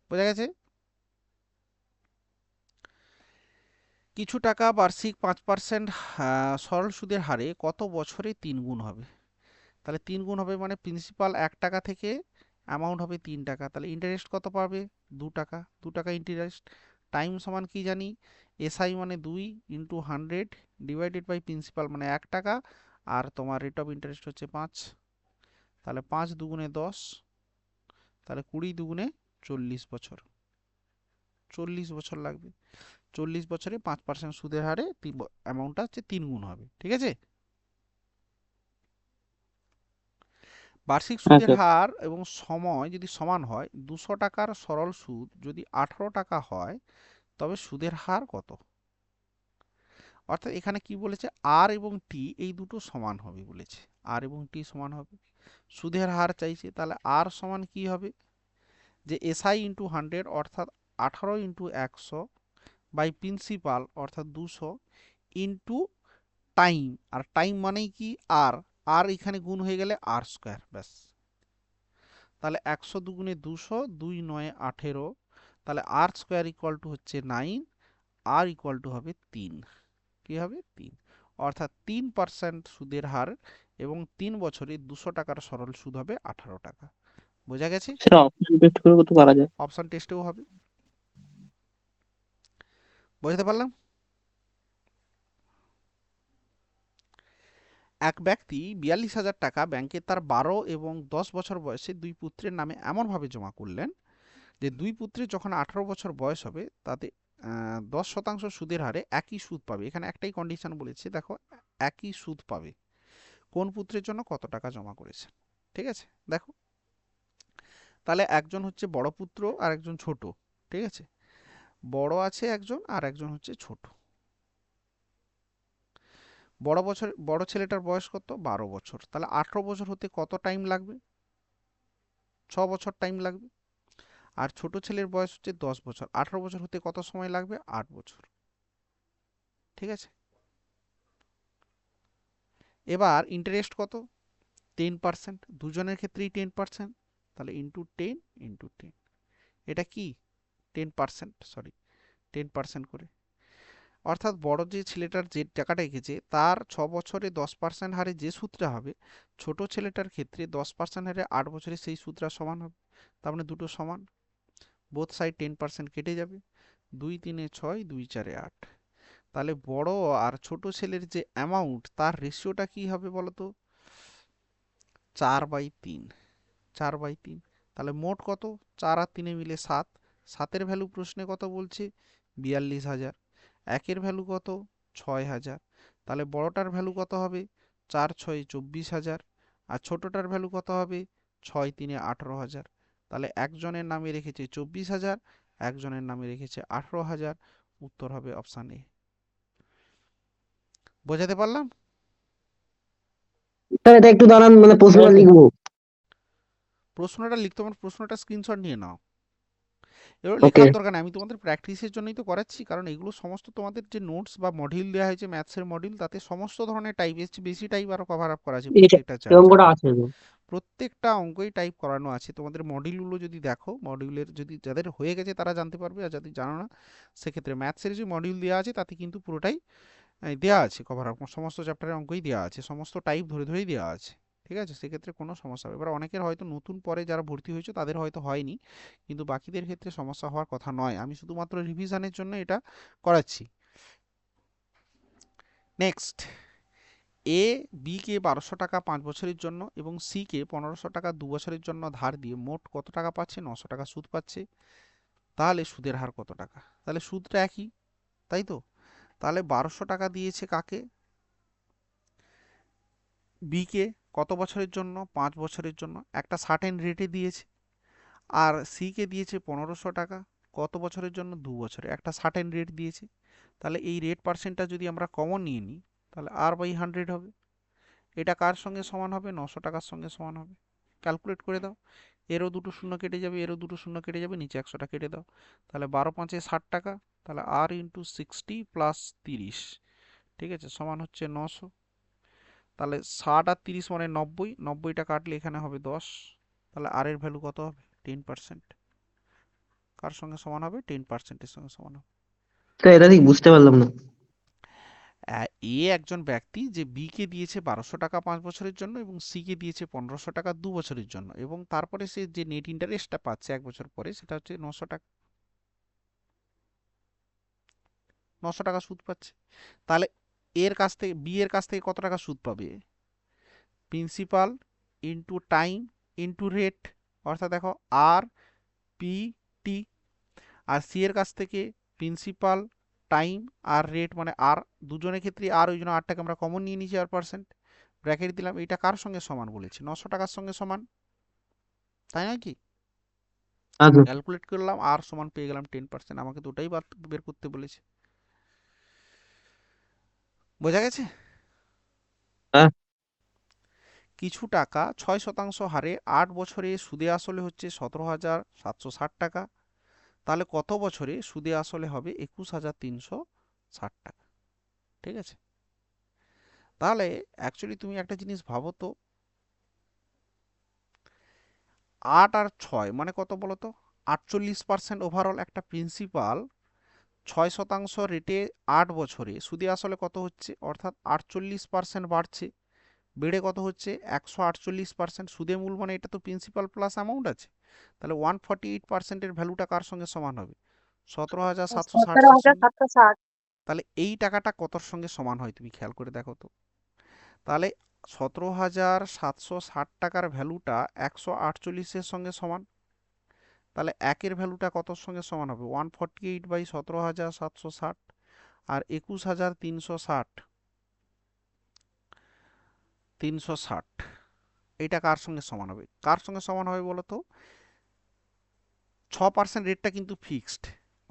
বোঝা গেছে? কিছু টাকা বার্ষিক 5% সরল সুদের হারে কত বছরে 3 গুণ হবে? তাহলে 3 গুণ হবে মানে প্রিন্সিপাল 1 টাকা থেকে অ্যামাউন্ট হবে 3 টাকা, তাহলে ইন্টারেস্ট কত পাবে, 2 টাকা, 2 টাকা ইন্টারেস্ট। টাইম সমান কি জানি, এসআই মানে 2 ইন্টু 100 ডিভাইডেড বাই প্রিন্সিপাল মানে 1 টাকা, আর তোমার রেট অফ ইন্টারেস্ট হচ্ছে 5। তাহলে 5 দুগুণে 10, তাহলে 20 দুগুণে 40 বছর, 40 বছর লাগবে। 40 বছরে 5% সুদের হারে অ্যামাউন্টটা হচ্ছে 3 গুণ হবে, ঠিক আছে। বার্ষিক হ্যাঁ সুদের স্যার। হার এবং সময় যদি সমান হয়, 200 টাকার সরল সুদ যদি 18 টাকা হয়, তবে সুদের হার কত? অর্থাৎ এখানে কি বলেছে, আর এবং টি এই দুটো সমান হবে বলেছে, আর এবং টি সমান হবে, সুদের হার চাইছে। তাহলে আর সমান কি হবে, যে এসআই ইন্টু 100 অর্থাৎ 18 ইন্টু 100 বাই প্রিন্সিপাল অর্থাৎ 200 ইন্টু টাইম, আর টাইম মানেই কি, আর আর এখানে গুণ হয়ে গেলে আর স্কোয়ার, ব্যাস। তাহলে 100 দুগুণে 200, 2 9 18, তাহলে আর স্কোয়ার ইকুয়াল টু হচ্ছে 9, আর ইকুয়াল টু হবে 3, কি হবে 3। অর্থাৎ 3% সুদের হার এবং 3 বছরে 200 টাকার সরল সুদ হবে 18 টাকা। বোঝা গেছে? সেটা অপশন টেস্ট করে তো পারা যায়। অপশন টেস্টেও হবে। বুঝতে পারলাম? এক ব্যক্তি 42,000 টাকা ব্যাংকে তার 12 এবং 10 বছর বয়সে দুই পুত্রের নামে এমনভাবে জমা করলেন যে দুই পুত্রের যখন 18 বছর বয়স হবে তাতে 10% সুদের হারে একই সুদ পাবে। এখানে একটাই কন্ডিশন বলেছে, দেখো, একই সুদ পাবে। কোন পুত্রের জন্য কত টাকা জমা করেছে? ঠিক আছে, দেখো, তাহলে একজন হচ্ছে বড় পুত্র আর একজন ছোট। ঠিক আছে, বড় আছে একজন আর একজন হচ্ছে ছোট। বড় ছেলেটার বয়স কত? 12 বছর। তাহলে 18 বছর হতে কত টাইম লাগবে? 6 বছর টাইম লাগবে। আর ছোট ছেলের বয়স হচ্ছে 10 বছর। 18 বছর হতে কত সময় লাগবে? 8 বছর। ঠিক আছে, এবার ইন্টারেস্ট কত? 10%। দুজনের ক্ষেত্রেই 10%। তাহলে ইন্টু 10 ইন্টু 10, এটা কি 10%, সরি 10% করে। অর্থাৎ বড় যে ছেলেটার যে টাকাটা এঁকেছে তার 6 বছরে 10% হারে যে সুদটা হবে, ছোট ছেলেটার ক্ষেত্রে 10% হারে 8 বছরে সেই সুদটা সমান হবে। তার মানে দুটো সমান, বোথ সাইড 10% কেটে যাবে। 2 3 6, 2 4 8। তাহলে বড় আর ছোট ছেলের যে অ্যামাউন্ট তার রেশিওটা কি হবে বলো তো? 4/3। 4/3। তাহলে মোট কত? 4 আর 3 মিলে 7। 7-এর ভ্যালু প্রশ্নে কত বলছে? 42,000। একের ভ্যালু কত? 6,000। তাহলে বড়টার ভ্যালু কত হবে? 4 6 24,000। আর ছোটটার ভ্যালু কত হবে? 6 3 18,000। তাহলে একজনের নামে রেখেছে 24,000, একজনের নামে রেখেছে 18,000। উত্তর হবে অপশান এ। বোঝাতে পারলাম? স্যার এটা একটু দাঁড়ান, মানে প্রশ্নটা লিখবো। প্রশ্নটা লিখতে আমার প্রশ্নটা স্ক্রিনশট নিয়ে নাও। এগুলো ওকে। লেখার দরকার নেই, আমি তোমাদের প্র্যাকটিসের জন্যই তো করাচ্ছি। কারণ এগুলো সমস্ত তোমাদের যে নোটস বা মডিউল দেওয়া হয়েছে, ম্যাথসের মডিউল, তাতে সমস্ত ধরনের টাইপ এসছে, বেশি টাইপ আরও কভার আপ করা আছে এটা প্রত্যেকটা এই অঙ্কটা চ্যাপ্টারে। আছে তো? প্রত্যেকটা অঙ্কই টাইপ করানো আছে। তোমাদের মডিউলগুলো যদি দেখো, মডিউলের যদি যাদের হয়ে গেছে তারা জানতে পারবে, আর যদি জানো না সেক্ষেত্রে ম্যাথসের যে মডিউল দেওয়া আছে তাতে কিন্তু পুরোটাই দেওয়া আছে, কভার আপ সমস্ত চ্যাপ্টারের অঙ্কই দেওয়া আছে, সমস্ত টাইপ ধরে ধরেই দেওয়া আছে। ঠিক আছে, সেক্ষেত্রে কোনো সমস্যা হবে। এবার অনেকের হয়তো নতুন পরে যারা ভর্তি হয়েছে তাদের হয়তো হয়নি, কিন্তু বাকিদের ক্ষেত্রে সমস্যা হওয়ার কথা নয়। আমি শুধুমাত্র রিভিশনের জন্য এটা করাচ্ছি। নেক্সট, এ বি কে 1200 টাকা 5 বছরের জন্য এবং সি কে 1500 টাকা 2 বছরের জন্য ধার দিয়ে মোট কত টাকা পাচ্ছে? 900 টাকা সুদ পাচ্ছে। তাহলে সুদের হার কত টাকা? তাহলে সুদটা একই, তাই তো? তাহলে 1200 টাকা দিয়েছে কাকে? বি কে। কত বছরের জন্য? 5 বছরের জন্য, একটা সার্টেন রেটে দিয়েছে। আর সি কে দিয়েছে 1500 টাকা, কত বছরের জন্য? 2 বছরে, একটা সার্টেন রেট দিয়েছে। তাহলে এই রেট পার্সেন্টটা যদি আমরা কমন নিয়ে নিই তাহলে R/100 হবে। এটা কার সঙ্গে সমান হবে? 900 টাকার সঙ্গে সমান হবে। ক্যালকুলেট করে দাও। এরও দুটো শূন্য কেটে যাবে, এরও দুটো শূন্য কেটে যাবে, নিচে 100টা কেটে দাও। তাহলে 12 5 60 টাকা। তাহলে R × 60 প্লাস 30, ঠিক আছে, সমান হচ্ছে 900। তাহলে 60 আর 30 মানে 90, 90টা কাটলে এখানে হবে 10। তাহলে আর এর ভ্যালু কত হবে? 10%। কার সঙ্গে সমান হবে? 10%-এর সঙ্গে সমান হবে। স্যার এটা ঠিক বুঝতে পারলাম না। এ একজন ব্যক্তি যে বি কে দিয়েছে 1200 টাকা 5 বছরের জন্য এবং সি কে দিয়েছে 1500 টাকা 2 বছরের জন্য, এবং তারপরে সে যে নেট ইন্টারেস্টটা পাচ্ছে 1 বছর পরে সেটা হচ্ছে 900 টাকা। 900 টাকা সুদ পাচ্ছে। তাহলে এর কাছ থেকে, বি এর কাছ থেকে কত টাকা সুদ পাবে? Principal into time into rate, অর্থাৎ দেখো আর পি টি। আর সি এর কাছ থেকে প্রিন্সিপাল, টাইম আর রেট, মানে আর দুজনের ক্ষেত্রে আর, ওই জন্য আরটাকে আমরা কমন নিয়ে নিয়েছি, আর%, ব্র্যাকেট দিলাম। এটা কার সঙ্গে সমান বলেছি? 900 টাকার সঙ্গে সমান, তাই নয় কি? আচ্ছা। ক্যালকুলেট করলাম, আর সমান পেয়ে গেলাম 10%। আমাকে তো ওটাই বের করতে বলেছে। বোঝা গেছে? হ্যাঁ। কিছু টাকা 6% হারে 8 বছরে সুদে আসলে হচ্ছে 17,760 টাকা। তাহলে কত বছরে সুদে আসলে হবে 21,360 টাকা? ঠিক আছে, তাহলে অ্যাকচুয়ালি তুমি একটা জিনিস ভাবো তো, 8 আর 6 মানে কত বলো তো? 48% ওভারঅল একটা প্রিন্সিপাল 6% রেটে 8 বছরে সুদে আসলে কত হচ্ছে, অর্থাৎ 48% বাড়ছে, বেড়ে কত হচ্ছে 148%। সুদে মূল মানে এটা তো প্রিন্সিপাল প্লাস অ্যামাউন্ট আছে, তাহলে 148%-এর ভ্যালুটা কার সঙ্গে সমান হবে, 17,760-এর সঙ্গে। 17,760। তাহলে এই টাকাটা কতর সঙ্গে সমান হয় তুমি খেয়াল করে দেখো তো। তাহলে 17,760 টাকার ভ্যালুটা 148-এর সঙ্গে সমান। তাহলে একের ভ্যালুটা কতর সঙ্গে সমান হবে, 148/17,760, আর 21,360, 360 এটা কার সঙ্গে সমান হবে, কার সঙ্গে সমান হবে বলো তো। 6% রেটটা কিন্তু ফিক্সড,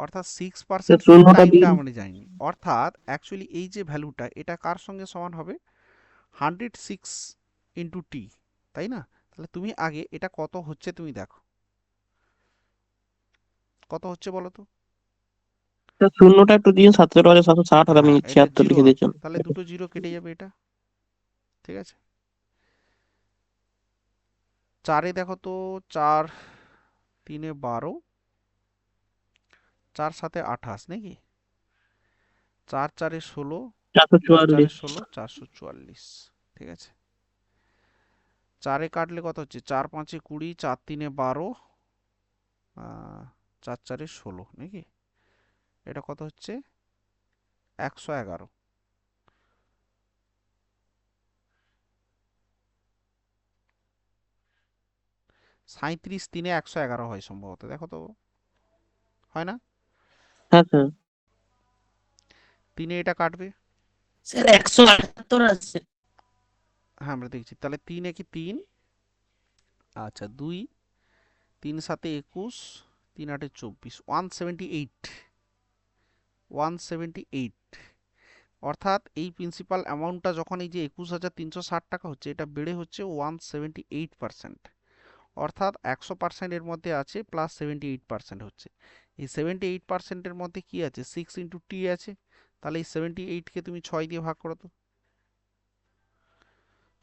অর্থাৎ 6% শুধু শূন্যটা টাইমটা দিন। আমরা জানি, অর্থাৎ অ্যাকচুয়ালি এই যে ভ্যালুটা এটা কার সঙ্গে সমান হবে, 106 × t, তাই না। তাহলে তুমি আগে এটা কত হচ্ছে তুমি দেখো, কত হচ্ছে বলো তো। শূন্যটা একটু দিন, 17,760, আর আমি হ্যাঁ এটা 76 জিরো লিখে হবে, দিয়েছিলাম। তাহলে দুটো জিরো কেটে যাবে এটা, ঠিক আছে। 4-এ দেখো তো, 4×3=12, 4×7=28 নাকি, 4×4=16, 444। 4×4=16, 444, ঠিক আছে। 4-এ কাটলে কত হচ্ছে, 4×5=20, 4×3=12, 4×4=16 নাকি, এটা কত হচ্ছে 111। 37×3=111 হয় সম্ভবত, দেখো তো, হয় না। হ্যাঁ স্যার। 3-এ এটা কাটবে, স্যার 178 আছে। হ্যাঁ আমরা দেখছি, তাহলে 3 × 3, আচ্ছা 2, 3×7=21, 3×8=24, 178, 178। অর্থাৎ এই প্রিন্সিপাল অ্যামাউন্টটা যখন এই যে 21,360 টাকা হচ্ছে, এটা বেড়ে হচ্ছে 178%। অর্থাৎ 100% এর মধ্যে আছে প্লাস 78% হচ্ছে, এই 78%-এর মধ্যে কি আছে, 6 × t আছে। তাহলে এই 78-কে তুমি 6 দিয়ে ভাগ করো তো,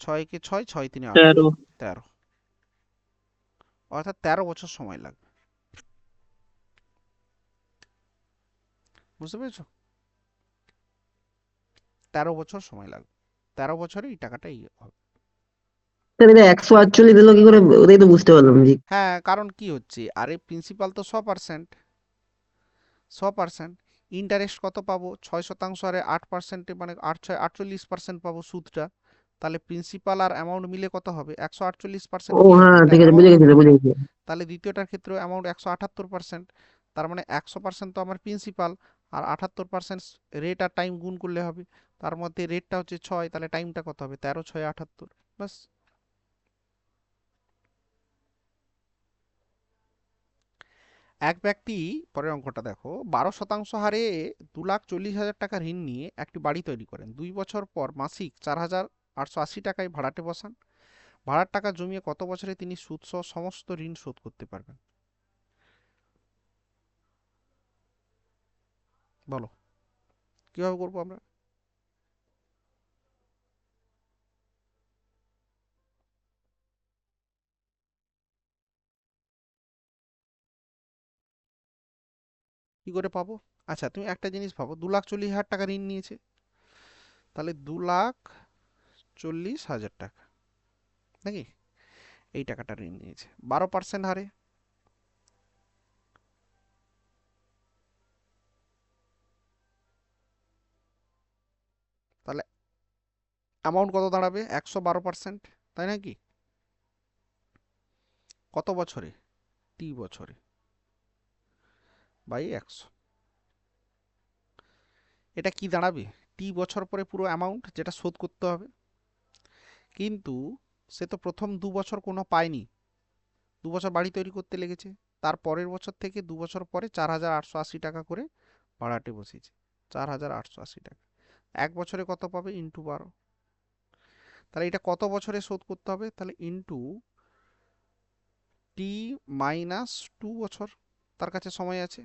6-কে 6, 6×3=18, 13। 13, অর্থাৎ 13 বছর সময় লাগবে, বুঝতে পেরেছো, 13 বছর সময় লাগবে, 13 বছরে এই টাকাটা এই হবে। স্যার এটা 148 দিলো কি করে, ওটাই তো বুঝতে পারলাম জি। হ্যাঁ কারণ কি হচ্ছে, আরে প্রিন্সিপাল তো 100%, 100%, ইন্টারেস্ট কত পাবো 6% আরে 8%, মানে 8×6=48% পাবো সুদটা। তাহলে প্রিন্সিপাল আর অ্যামাউন্ট মিলে কত হবে, 148% ও কি হবে, হ্যাঁ এটা ঠিক আছে, বুঝে অ্যামাউন্ট গেছি হবে। বুঝে গেছি। তাহলে দ্বিতীয়টার ক্ষেত্রে অ্যামাউন্ট 178%, তার মানে 100% তো আমার প্রিন্সিপাল, আর 78% রেট আর টাইম গুণ করলে হবে, তার মধ্যে রেটটা হচ্ছে 6, তাহলে টাইমটা কত হবে, 13×6=78, বাস। এক ব্যক্তি, পরের অঙ্কটা দেখো, 12% হারে 2,40,000 টাকা ঋণ নিয়ে একটি বাড়ি তৈরি করেন, 2 বছর পর মাসিক 4,880 টাকায় ভাড়াটে বসান। ভাড়ার টাকা জমিয়ে কত বছরে তিনি সুদ সহ সমস্ত ঋণ শোধ করতে পারবেন, বলো কিভাবে করবো আমরা। কি করে পাবো, আচ্ছা তুমি একটা জিনিস ভাবো, 2,40,000 টাকা ঋণ নিয়েছে, তাহলে 2,40,000 টাকা নাকি, এই টাকাটা ঋণ নিয়েছে 12% হারে, তাহলে অ্যামাউন্ট কত দাঁড়াবে, 112%, তাই নাকি, কত বছরে, বছরে, বাই 100, এটা কি দাঁড়াবে, বছর পরে পুরো অ্যামাউন্ট যেটা শোধ করতে হবে। কিন্তু সে তো প্রথম 2 বছর কোনো পায়নি, 2 বছর বাড়ি তৈরি করতে লেগেছে, তার পরের বছর থেকে 2 বছর পরে 4,880 টাকা করে ভাড়াটে বসিয়েছে, 4,880 টাকা, 1 বছরে কত পাবে, ×12। তাহলে এটা কত বছরে শোধ করতে হবে, তাহলে t-2 বছর তার কাছে সময় আছে,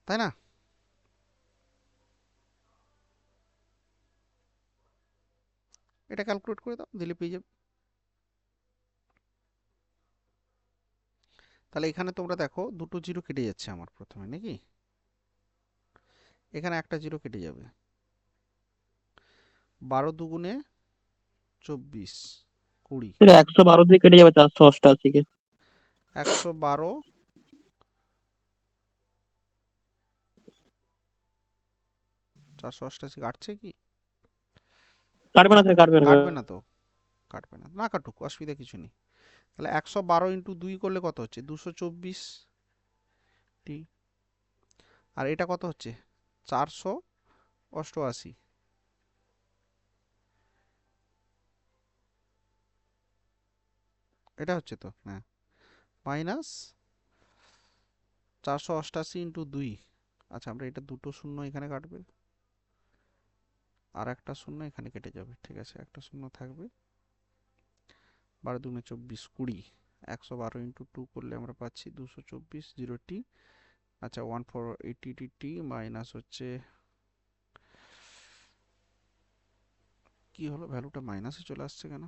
তাই না। এটা ক্যালকুলেট করে দাও, দিলে পেয়ে যাবে। তাহলে এখানে তোমরা দেখো দুটো জিরো কেটে যাচ্ছে আমার প্রথমে নাকি, এখানে একটা জিরো কেটে যাবে। 12 দুগুণে 24, 20। 112 দিয়ে কেটে যাবে 488 কে। 112, 488 কাটছে কি? কাটবে না স্যার, কাটবে না। কাটবে না তো, কাটবে না, না কাটুক, অসুবিধা কিছু নেই। তাহলে 112 ইন্টু 2 করলে কত হচ্ছে? 224 টি। আর এটা কত হচ্ছে? 488। এটা হচ্ছে তো, হ্যাঁ, মাইনাস 488 ইন্টু 2। আচ্ছা, আমরা এটা দুটো শূন্য এখানে কাটবে, আর একটা শূন্য এখানে কেটে যাবে, ঠিক আছে, একটা শূন্য থাকবে। 12 দুগুণে 24, 20। 112 ইন্টু 2 করলে আমরা পাচ্ছি 224, 0 টি। আচ্ছা, 1480 টি মাইনাস হচ্ছে, কি হলো, ভ্যালুটা মাইনাসে চলে আসছে কেন?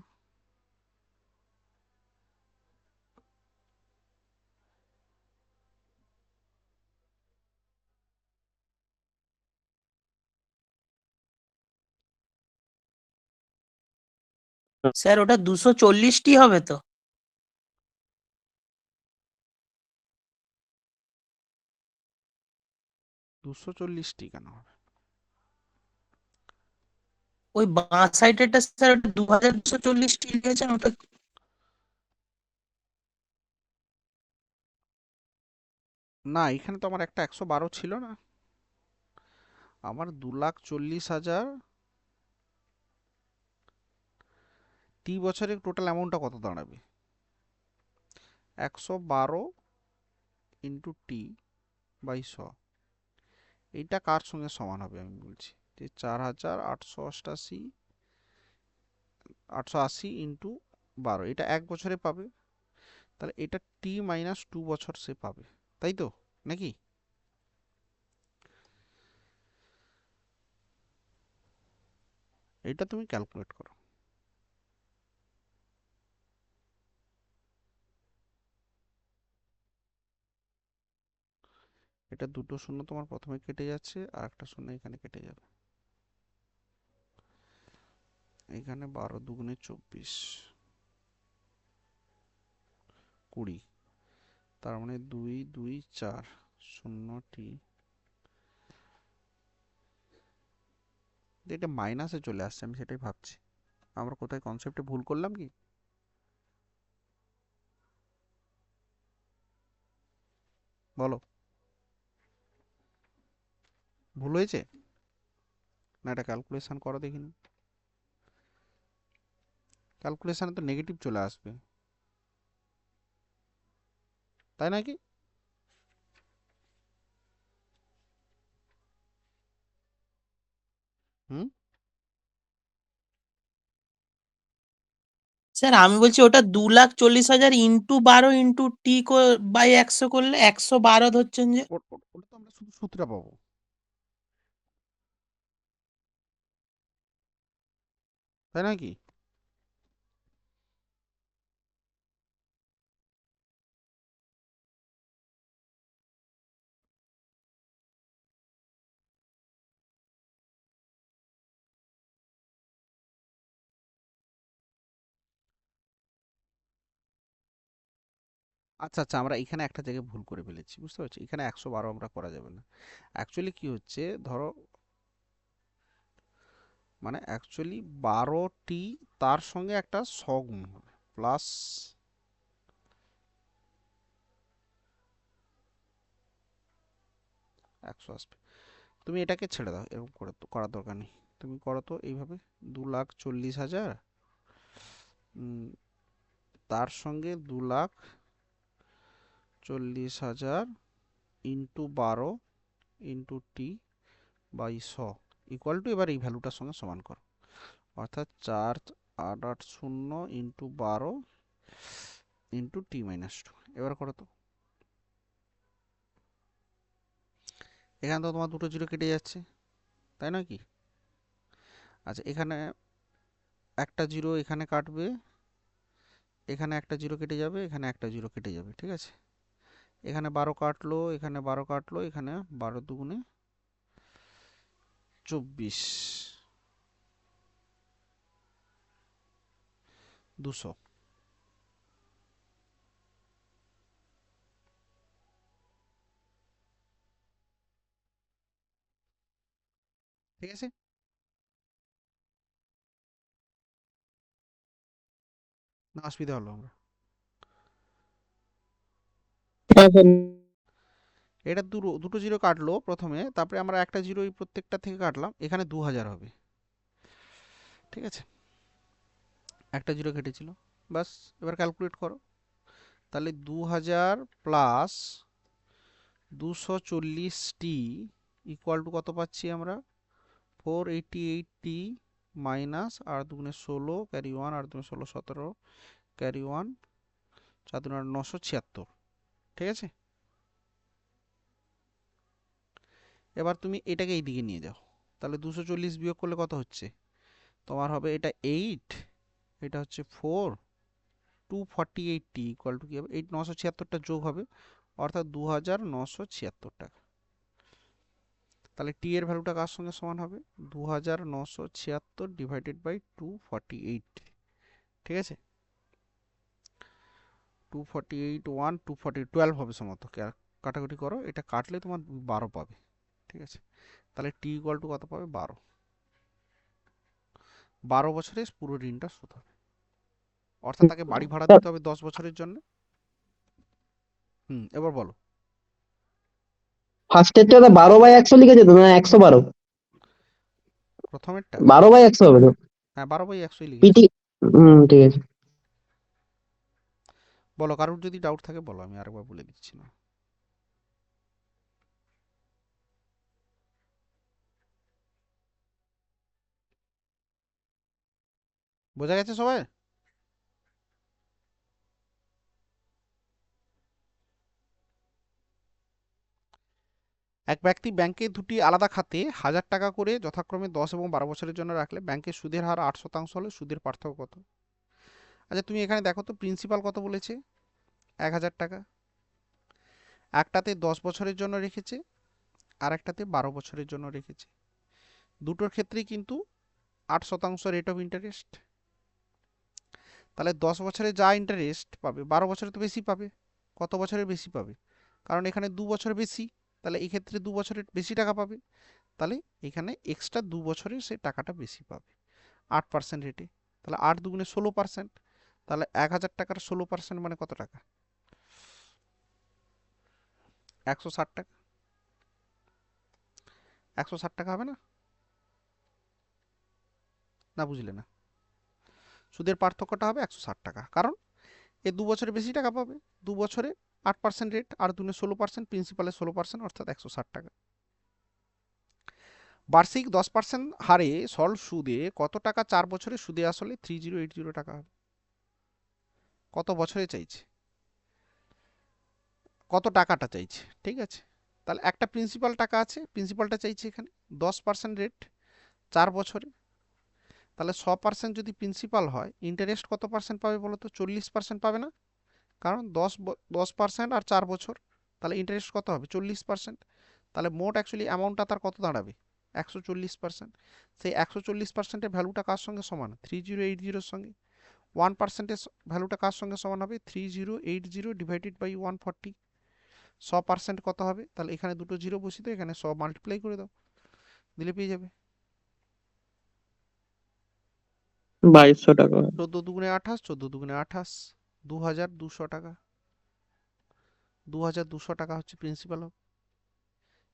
স্যার ওটা 240টি হবে তো? 240 টি কেন হবে? ওই বাঁ সাইডেরটা স্যার ওটা 2240টি লিখেছেন ওটা। না, এখানে তো আমার একটা 112 ছিল না, আমার 2,40,000 টি বছরের টোটাল অ্যামাউন্টটা কত দাঁড়াবে? 112 ইন্টু টি বাই 100, এইটা কার সঙ্গে সমান হবে আমি বলছি, যে 4,888, 880 ইন্টু 12, এটা 1 বছরে পাবে। তাহলে এটা টি মাইনাস 2 বছর সে পাবে, তাই তো নাকি? এটা তুমি ক্যালকুলেট করো। এটা দুটো শূন্য তোমার প্রথমে কেটে যাচ্ছে, আর একটা শূন্য এখানে কেটে যাবে। এখানে 12 দুগুণে 24, 20, তার মানে 2 2 4 0 টি। এটা মাইনাসে চলে আসছে, আমি সেটাই ভাবছি আমরা কোথায় কনসেপ্টে ভুল করলাম কি, বলো, ভুল হয়েছে না? এটা ক্যালকুলেশন করো দেখিনি, ক্যালকুলেশনে তো নেগেটিভ চলে আসবে, তাই নাকি? হুম। স্যার আমি বলছি ওটা 2,40,000 ইন্টু 12 ইন্টু টি বাই 100 করলে 112 ধরছেন যে। ওটা তো আমরা শুধু সূত্রটা পাবো, তাই নাকি? আচ্ছা আচ্ছা, আমরা এখানে একটা জায়গায় ভুল করে ফেলেছি, বুঝতে পারছি, এখানে 112 আমরা করা যাবে না। অ্যাকচুয়ালি কি হচ্ছে, ধরো, মানে অ্যাকচুয়ালি 12টি, তার সঙ্গে একটা সগুণ হবে, প্লাস 100 আসবে। তুমি এটাকে ছেড়ে দাও, এরকম করে তো করার দরকার নেই, তুমি করো তো এইভাবে, 2,40,000, তার সঙ্গে 2,40,000 into 12 into T by 100 equal to, এবার এই ভ্যালুটার সঙ্গে সমান করো, অর্থাৎ 4,880 ইন্টু 12 ইন্টু টি মাইনাস 2। এবার করো তো, এখানে তো তোমার দুটো জিরো কেটে যাচ্ছে, তাই নয় কি? আচ্ছা, এখানে একটা জিরো এখানে কাটবে, এখানে একটা জিরো কেটে যাবে, এখানে একটা জিরো কেটে যাবে, ঠিক আছে। এখানে 12 কাটলো, এখানে 12 কাটলো, এখানে 12 দুগুণে 24, 200। ঠিক আছে, না অসুবিধা হলো আমরা হ্যাঁ স্যার। এটা দুটো দুটো জিরো কাটলো প্রথমে, তারপরে আমরা একটা জিরো এই প্রত্যেকটা থেকে কাটলাম, এখানে 2000 হবে। ঠিক আছে, একটা জিরো কেটেছিল, বাস। এবার ক্যালকুলেট করো, তাহলে 2000 প্লাস 240t ইকুয়াল টু কত পাচ্ছি আমরা? 488t মাইনাস 8 দুগুণে 16 ক্যারি 1, 8 দুগুণে 16 17 ক্যারি 1, 4 দুগুণে 976। ঠিক আছে, এবার তুমি এটাকে এইদিকে নিয়ে যাও, তাহলে 240 বিয়োগ করলে কত হচ্ছে তোমার? হবে এটা 8, এটা হচ্ছে 4, 248t ইকুয়াল টু কি হবে? 976টা যোগ হবে, অর্থাৎ 2976 টাকা। তাহলে টি এর ভ্যালুটা কার সঙ্গে সমান হবে? 2976 ডিভাইডেড বাই 248। ঠিক আছে, 248 1 240 12 হবে সম্ভবত, কাটাকুটি করো, এটা কাটলে তোমার 12 পাবে। ঠিক আছে, তাহলে টি ইকুয়াল টু কত পাবে? 12 বছরে পুরো ঋণটা শোধ হবে, অর্থাৎ তাকে বাড়ি ভাড়া দিতে হবে 10 বছরের জন্য। এবার বলো। ফার্স্টেরটা 12/100 লিখেছে তো, না 112? প্রথমেরটা 12/100 হবে তো। হ্যাঁ 12/100 লিখেছি। পিটি। ঠিক আছে। বলো, কারোর যদি ডাউট থাকে বলো, আমি আরেকবার বলে দিচ্ছি না। বোঝা গেছে সবাই? এক ব্যক্তি ব্যাংকে দুটি আলাদা খাতে 1000 টাকা করে যথাক্রমে 10 এবং 12 বছরের জন্য রাখলে ব্যাংকের সুদের হার 8% হলে সুদের পার্থক্য কত? আচ্ছা তুমি এখানে দেখো তো, প্রিন্সিপাল কত বলেছে? 1000 টাকা। একটাতে 10 বছরের জন্য রেখেছে, আর একটাতে 12 বছরের জন্য রেখেছে। দুটোর ক্ষেত্রেই কিন্তু 8% রেট অফ ইন্টারেস্ট। তাহলে 10 বছরে যা ইন্টারেস্ট পাবে 12 বছরে তো বেশি পাবে। কত বছরে বেশি পাবে? কারণ এখানে 2 বছর বেশি, তাহলে এই ক্ষেত্রে 2 বছরের বেশি টাকা পাবে। তাহলে এখানে এক্সট্রা 2 বছরের সে টাকাটা বেশি পাবে 8% রেটে। তাহলে 8 দুগুণে 16%, তাহলে 1000 টাকার 16% মানে কত টাকা? 160 টাকা। 160 টাকা হবে না? না বুঝলে না? সুদের পার্থক্যটা হবে 160 টাকা, কারণ এ 2 বছরে বেশি টাকা পাবে। 2 বছরে 8% রেট, আর দুগুণে 16%, প্রিন্সিপালে 16%, অর্থাৎ 160 টাকা। বার্ষিক 10% হারে সরল সুদে কত টাকা 4 বছরে সুদে আসলে 3080 টাকা হবে? কত বছরে চাইছে, কত টাকাটা চাইছে? ঠিক আছে, তাহলে একটা প্রিন্সিপাল টাকা আছে, প্রিন্সিপালটা চাইছে এখানে 10% রেট 4 বছরে। তাহলে 100% যদি প্রিন্সিপাল হয়, ইন্টারেস্ট কত পার্সেন্ট পাবে বলো তো? 40% পাবে না? কারণ 10% আর 4 বছর, তাহলে ইন্টারেস্ট কত হবে? 40%। তাহলে মোট অ্যাকচুয়ালি অ্যামাউন্টটা তার কত দাঁড়াবে? 140%। সেই 140%-এর ভ্যালুটা কার সঙ্গে সমান? 3080-র সঙ্গে। 1%-এর ভ্যালুটা কার সঙ্গে সমান হবে? 3080 ডিভাইডেড বাই 140। 100% কত হবে? তাহলে এখানে দুটো জিরো বসিয়ে দাও, এখানে 100 মাল্টিপ্লাই করে দাও, দিলে পেয়ে যাবে 2200 টাকা। 14 দুগুণে 28, 14 দুগুণে 28, 2200 টাকা। 2200 টাকা হচ্ছে প্রিন্সিপাল।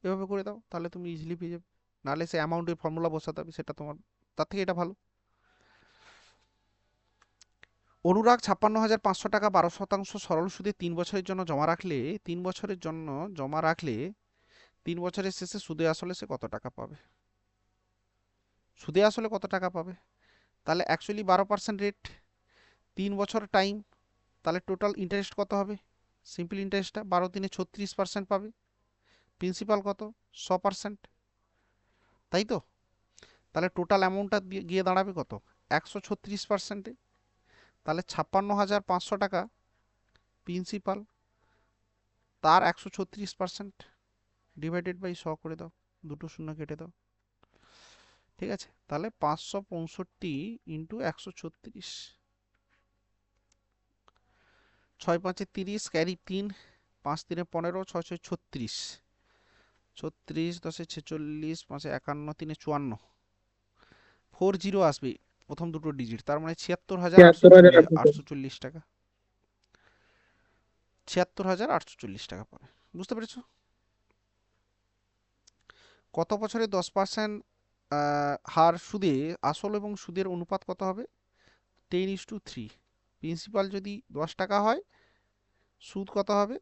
এভাবে করে দাও, তাহলে তুমি ইজিলি পেয়ে যাবে। নাহলে সে অ্যামাউন্টের ফর্মুলা বসাতে হবে, সেটা তোমার, তার থেকে এটা ভালো। অনুরাগ 56,500 টাকা 12% সরল সুদে 3 বছরের জন্য জমা রাখলে 3 বছরের জন্য জমা রাখলে 3 বছরের শেষে সুদে আসলে সে কত টাকা পাবে? সুদে আসলে কত টাকা পাবে? তাহলে অ্যাকচুয়ালি 12% রেট, 3 বছর টাইম, তাহলে টোটাল ইন্টারেস্ট কত হবে? সিম্পল ইন্টারেস্টটা 12 দিনে 36% পাবে। প্রিন্সিপাল কত? 100%, তাই তো? তাহলে টোটাল অ্যামাউন্টটা গিয়ে দাঁড়াবে কত? 136%-এ। তাহলে 56,500 টাকা প্রিন্সিপাল, তার 136% ডিভাইডেড বাই 100 করে দাও, দুটো শূন্য কেটে দাও। ঠিক আছে, তাহলে 565 ইন্টু 136, 6 5 30, ক্যারি 3, 5 3 15, 6 6 36, 36 10 46, 5 51, 3 54, 40 আসবে প্রথম দুটো ডিজিট, তার মানে 76,840 76,840 টাকা, 76,840 টাকা পড়ে। বুঝতে পেরেছো? কত বছরে 10% হার সুদে আসল এবং সুদের অনুপাত কত হবে? 10:3। প্রিন্সিপাল যদি 10 টাকা হয়, সুদ কত হবে?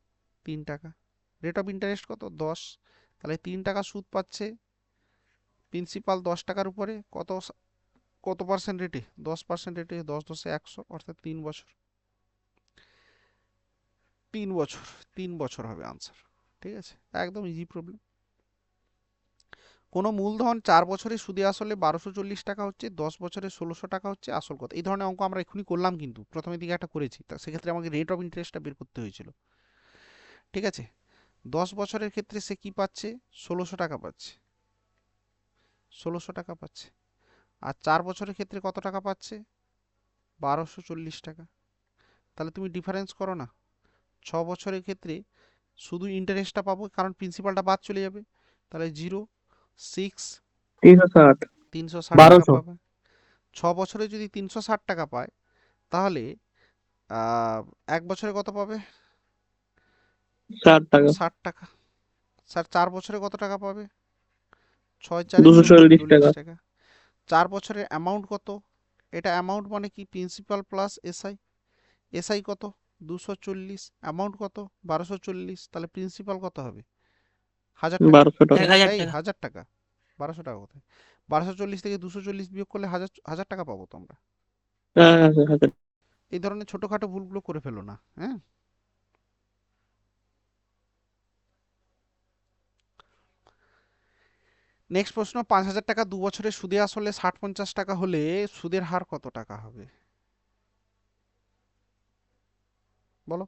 3 টাকা। রেট অফ ইন্টারেস্ট কত? 10। তাহলে 3 টাকা সুদ পাচ্ছে প্রিন্সিপাল 10 টাকার উপরে, কত পার্সেন্ট রেটে? 10% রেটে, 10 10 100, অর্থাৎ 3 বছর। 3 বছর, 3 বছর হবে আনসার। ঠিক আছে, একদম ইজি প্রবলেম। কোনো মূলধন 4 বছরে সুদে আসলে 1240 টাকা হচ্ছে, 10 বছরে 1600 টাকা হচ্ছে, আসল কত? এই ধরনের অঙ্ক আমরা এক্ষুনি করলাম, কিন্তু প্রথমের দিকে একটা করেছি, তা সেক্ষেত্রে আমাকে রেট অফ ইন্টারেস্টটা বের করতে হয়েছিল। ঠিক আছে, 10 বছরের ক্ষেত্রে সে কি পাচ্ছে? 1600 টাকা পাচ্ছে, 1600 টাকা পাচ্ছে। আর 4 বছরের ক্ষেত্রে কত টাকা পাচ্ছে? 1240 টাকা। তাহলে তুমি ডিফারেন্স করো না। 6 বছরের ক্ষেত্রে শুধু ইন্টারেস্টটা পাবো, কারণ প্রিন্সিপালটা বাদ চলে যাবে। তাহলে 0 6 360, 360 টাকা 1200, পাবে। 6 বছরে যদি 360 টাকা পায়, তাহলে আহ, 1 বছরে কত পাবে? 60 টাকা, 60 টাকা। স্যার 4 বছরে কত টাকা পাবে? 6 4 240 40 টাকা। টাকা। 4 বছরের অ্যামাউন্ট কত? এটা অ্যামাউন্ট মানে কি? Principal plus SI. এসআই কত? 240। অ্যামাউন্ট কত? 1240। তাহলে প্রিন্সিপাল কত হবে? 1000 টাকা। 1200 টাকা। 1000 এই টাকা। 1000 টাকা, 1200 টাকা কোথায়? 1240 থেকে 240 বিয়োগ করলে 1000 টাকা পাবো তো আমরা। হ্যাঁ, হ্যাঁ, হ্যাঁ, হ্যাঁ। এই ধরনের ছোটখাটো ভুলগুলো করে ফেলো না, হ্যাঁ। নেক্সট প্রশ্ন, 5,000 টাকা 2 বছরের সুদে আসলে 60-50 টাকা হলে সুদের হার কত টাকা হবে? বলো,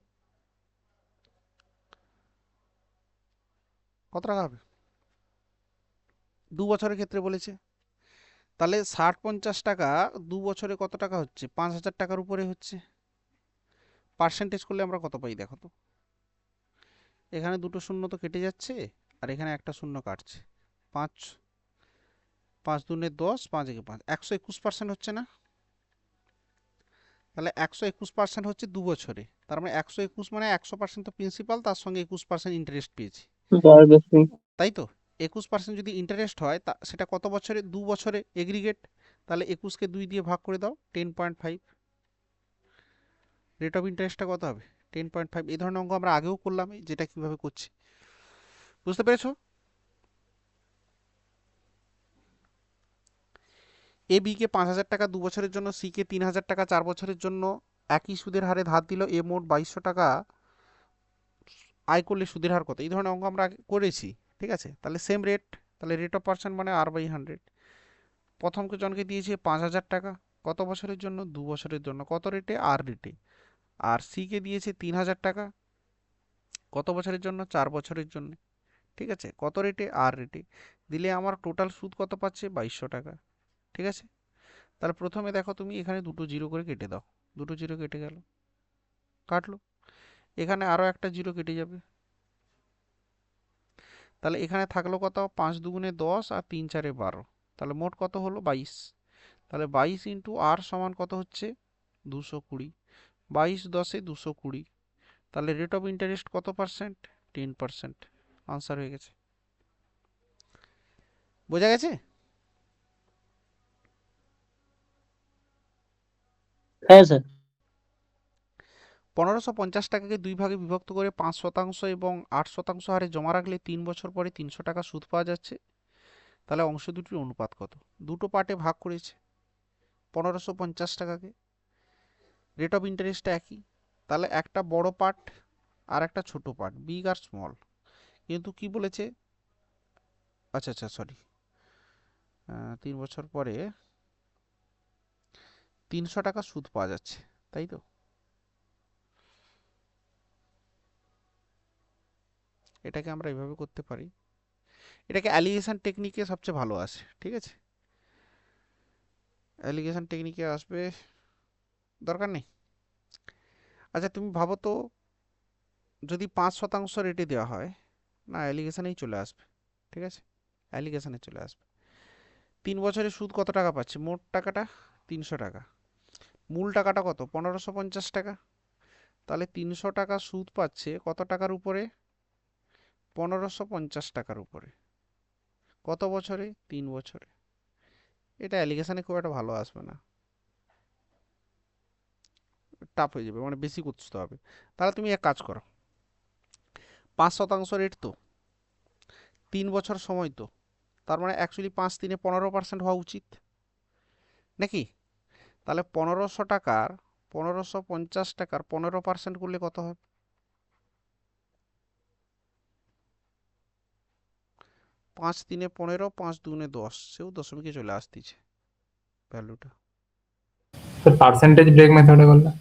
কত টাকা হবে? 2 বছরের ক্ষেত্রে বলেছে। তাহলে 60-50 টাকা 2 বছরে কত টাকা হচ্ছে? 5,000 টাকার উপরে হচ্ছে। পার্সেন্টেজ করলে আমরা কত পাই দেখো তো। এখানে দুটো শূন্য তো কেটে যাচ্ছে, আর এখানে একটা শূন্য কাটছে। 5 5 দুনে 10, 5 একে 5, 121% হচ্ছে না? তাহলে 121% হচ্ছে 2 বছরে, তার মানে 121 মানে 100% তো প্রিন্সিপাল, তার সঙ্গে 21% ইন্টারেস্ট পেয়েছি, জয় লক্ষ্মী। তাই তো? 21% যদি ইন্টারেস্ট হয়, তা সেটা কত বছরে? 2 বছরে এগ্রিগেট। তাহলে 21কে 2 দিয়ে ভাগ করে দাও, 10.5। রেট অফ ইন্টারেস্টটা কত হবে? 10.5। এই ধরনের অঙ্ক আমরা আগেও করলাম, যেটা কিভাবে করছি। বুঝতে পেরেছো? এ বি কে 5,000 টাকা 2 বছরের জন্য, সি কে 3,000 টাকা 4 বছরের জন্য একই সুদের হারে ধার দিল। এ মোট 2200 টাকা আয় করলে সুদের হার কত? এই ধরনের অঙ্ক আমরা আগে করেছি। ঠিক আছে, তাহলে সেম রেট, তাহলে রেট অফ পার্সেন্ট মানে R/100। প্রথম জনকে দিয়েছে 5,000 টাকা, কত বছরের জন্য? 2 বছরের জন্য, কত রেটে? আর রেটে। আর সি কে দিয়েছে 3,000 টাকা, কত বছরের জন্য? 4 বছরের জন্য। ঠিক আছে, কত রেটে? আর রেটে। দিলে আমার টোটাল সুদ কত পাচ্ছে? 2200 টাকা। ঠিক আছে, তাহলে প্রথমে দেখো তুমি এখানে দুটো জিরো করে কেটে দাও, দুটো জিরো কেটে গেল, কাটলো। এখানে আরো একটা জিরো কেটে যাবে, তাহলে এখানে থাকলো কত? 5 দুগুণে 10 আর 3 4 12, তাহলে মোট কত হলো? 22। তাহলে 22 ইন্টু আর সমান কত হচ্ছে? 220। 22 10-এ 220, তাহলে রেট অফ ইন্টারেস্ট কত পার্সেন্ট? 10%। আনসার হয়ে গেছে। বোঝা গেছে? হ্যাঁ স্যার। 1550 টাকাকে 2 ভাগে বিভক্ত করে 5% এবং 8% হারে জমা রাখলে 3 বছর পরে 300 টাকা সুদ পাওয়া যাচ্ছে। তাহলে অংশ দুটির অনুপাত কত? দুটো পার্টে ভাগ করেছে 1550 টাকাকে, রেট অফ ইন্টারেস্ট একই, তাহলে একটা বড় পার্ট আর একটা ছোট পার্ট, বিগ আর স্মল। কিন্তু কি বলেছে? আচ্ছা আচ্ছা, সরি, 3 বছর পরে 300 টাকা সুদ পাওয়া যাচ্ছে, তাই তো? এটাকে আমরা এইভাবে করতে পারি। এটাকে অ্যালিগেশন টেকনিকে সবচেয়ে ভালো আসে, ঠিক আছে? অ্যালিগেশন টেকনিকে আসবে, দরকার নেই। আচ্ছা তুমি ভাবো তো, যদি 5% রেটে দেওয়া হয়, না অ্যালিগেশনেই চলে আসবে, ঠিক আছে? অ্যালিগেশনে চলে আসবে। 3 বছরে সুদ কত টাকা পাচ্ছে? মোট টাকাটা 300 টাকা, মূল টাকাটা কত? 1550 টাকা। তাহলে 300 টাকা সুদ পাচ্ছে কত টাকার উপরে? 1550 টাকার উপরে। কত বছরে? 3 বছরে। এটা অ্যালিগেশনে খুব একটা ভালো আসবে না, টাফ হয়ে যাবে, মানে বেশি খুঁজতে হবে। তাহলে তুমি এক কাজ করো, 5% রেট তো, 3 বছর সময় তো, তার মানে অ্যাকচুয়ালি 5×3 = 15% হওয়া উচিত নাকি? তাহলে 1500 টাকার 1550 টাকার 15% করলে কত হবে? 5×3 = 15, 5×2 = 10, সেও দশমিকে চলে আসতেছে ভ্যালুটা। তো পার্সেন্টেজ ব্রেক মেথডে করলে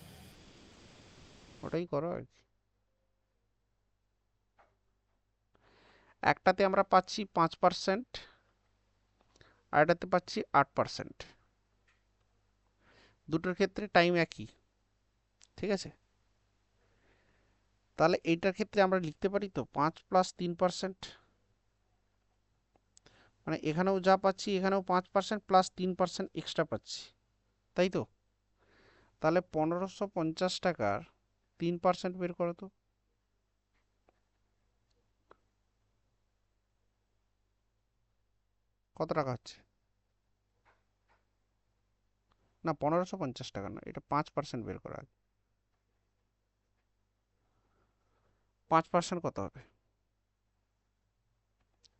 ওটাই করো আর কি। একটাতে আমরা পাচ্ছি 5%, আর এটাতে পাচ্ছি 8%। দুটোর ক্ষেত্রে টাইম একই, ঠিক আছে? তাহলে এইটার ক্ষেত্রে আমরা লিখতে পারি তো 5 + 3%, মানে এখানেও যা পাচ্ছি এখানেও 5% প্লাস 3% এক্সট্রা পাচ্ছি, তাই তো? তাহলে 1550 টাকার 3% বের করো তো, কত টাকা হচ্ছে? না 1550 টাকা না, এটা 5% বের করা আছে। 5% কত হবে